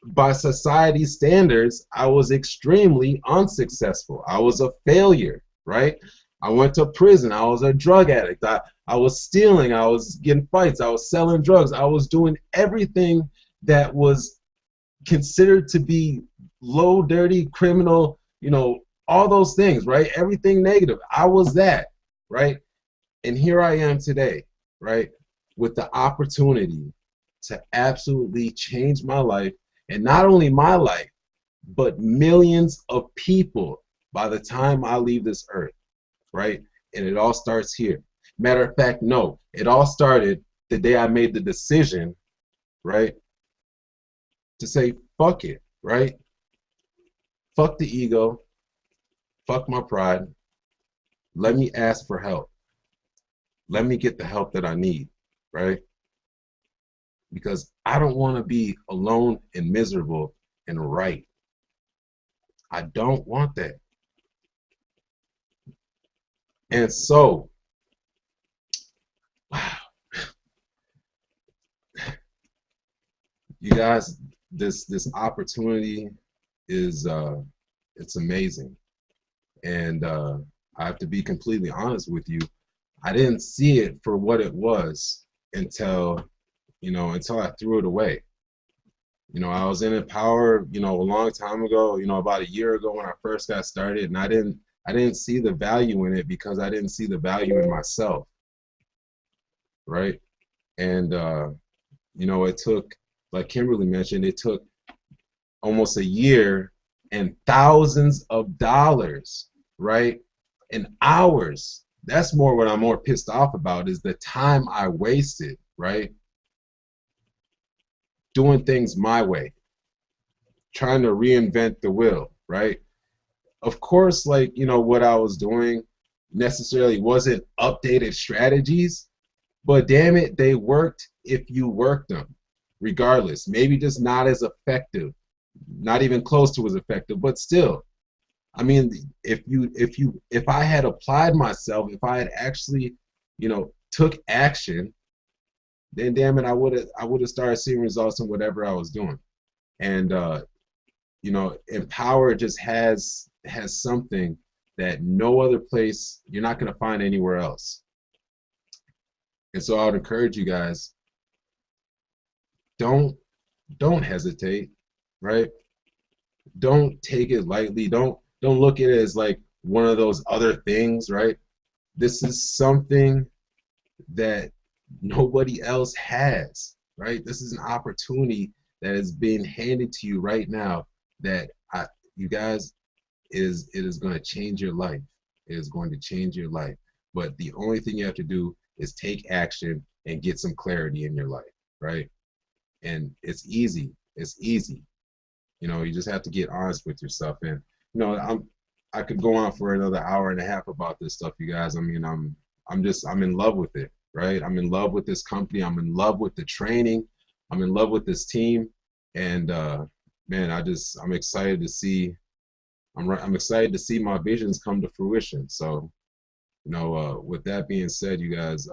By society standards, I was extremely unsuccessful. I was a failure, right? I went to prison. I was a drug addict. I was stealing. I was getting fights. I was selling drugs. I was doing everything that was considered to be low, dirty, criminal, all those things, right? Everything negative. I was that, right? And here I am today, right? With the opportunity to absolutely change my life, and not only my life, but millions of people by the time I leave this earth, right? And it all starts here. Matter of fact, no, it all started the day I made the decision, right, to say, fuck it, right? Fuck the ego. fuck my pride. Let me ask for help. Let me get the help that I need, right? Because I don't want to be alone and miserable and right. I don't want that. And so, wow, you guys, this opportunity is it's amazing. And I have to be completely honest with you. I didn't see it for what it was until, until I threw it away. I was in Empower, a long time ago, about a year ago when I first got started, and I didn't see the value in it because I didn't see the value in myself, right? And it took, like Kimberly mentioned, it took almost a year and thousands of dollars, right? And hours. That's more what I'm more pissed off about, is the time I wasted, right? Doing things my way, trying to reinvent the wheel, right? Of course, like, what I was doing necessarily wasn't updated strategies, but damn it, they worked if you worked them, regardless. Maybe just not as effective, not even close to as effective, but still. I mean, if I had applied myself, if I had actually, took action, then damn it, I would have started seeing results in whatever I was doing. And Empower just has something that no other place, you're not going to find anywhere else. And so I would encourage you guys, don't hesitate, right? Don't take it lightly. Don't look at it as like one of those other things, right? This is something that nobody else has, right? This is an opportunity that is being handed to you right now that you guys, it is going to change your life. It is going to change your life. But the only thing you have to do is take action and get some clarity in your life, right? And it's easy. It's easy. You just have to get honest with yourself. And I could go on for another hour and a half about this stuff, you guys. I mean, I'm in love with it, right? I'm in love with this company. I'm in love with the training. I'm in love with this team. And man, I'm excited to see. I'm excited to see my visions come to fruition. So, with that being said, you guys,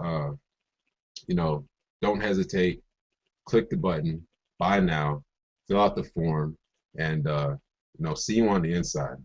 don't hesitate. Click the button. Buy now. Fill out the form. And see you on the inside.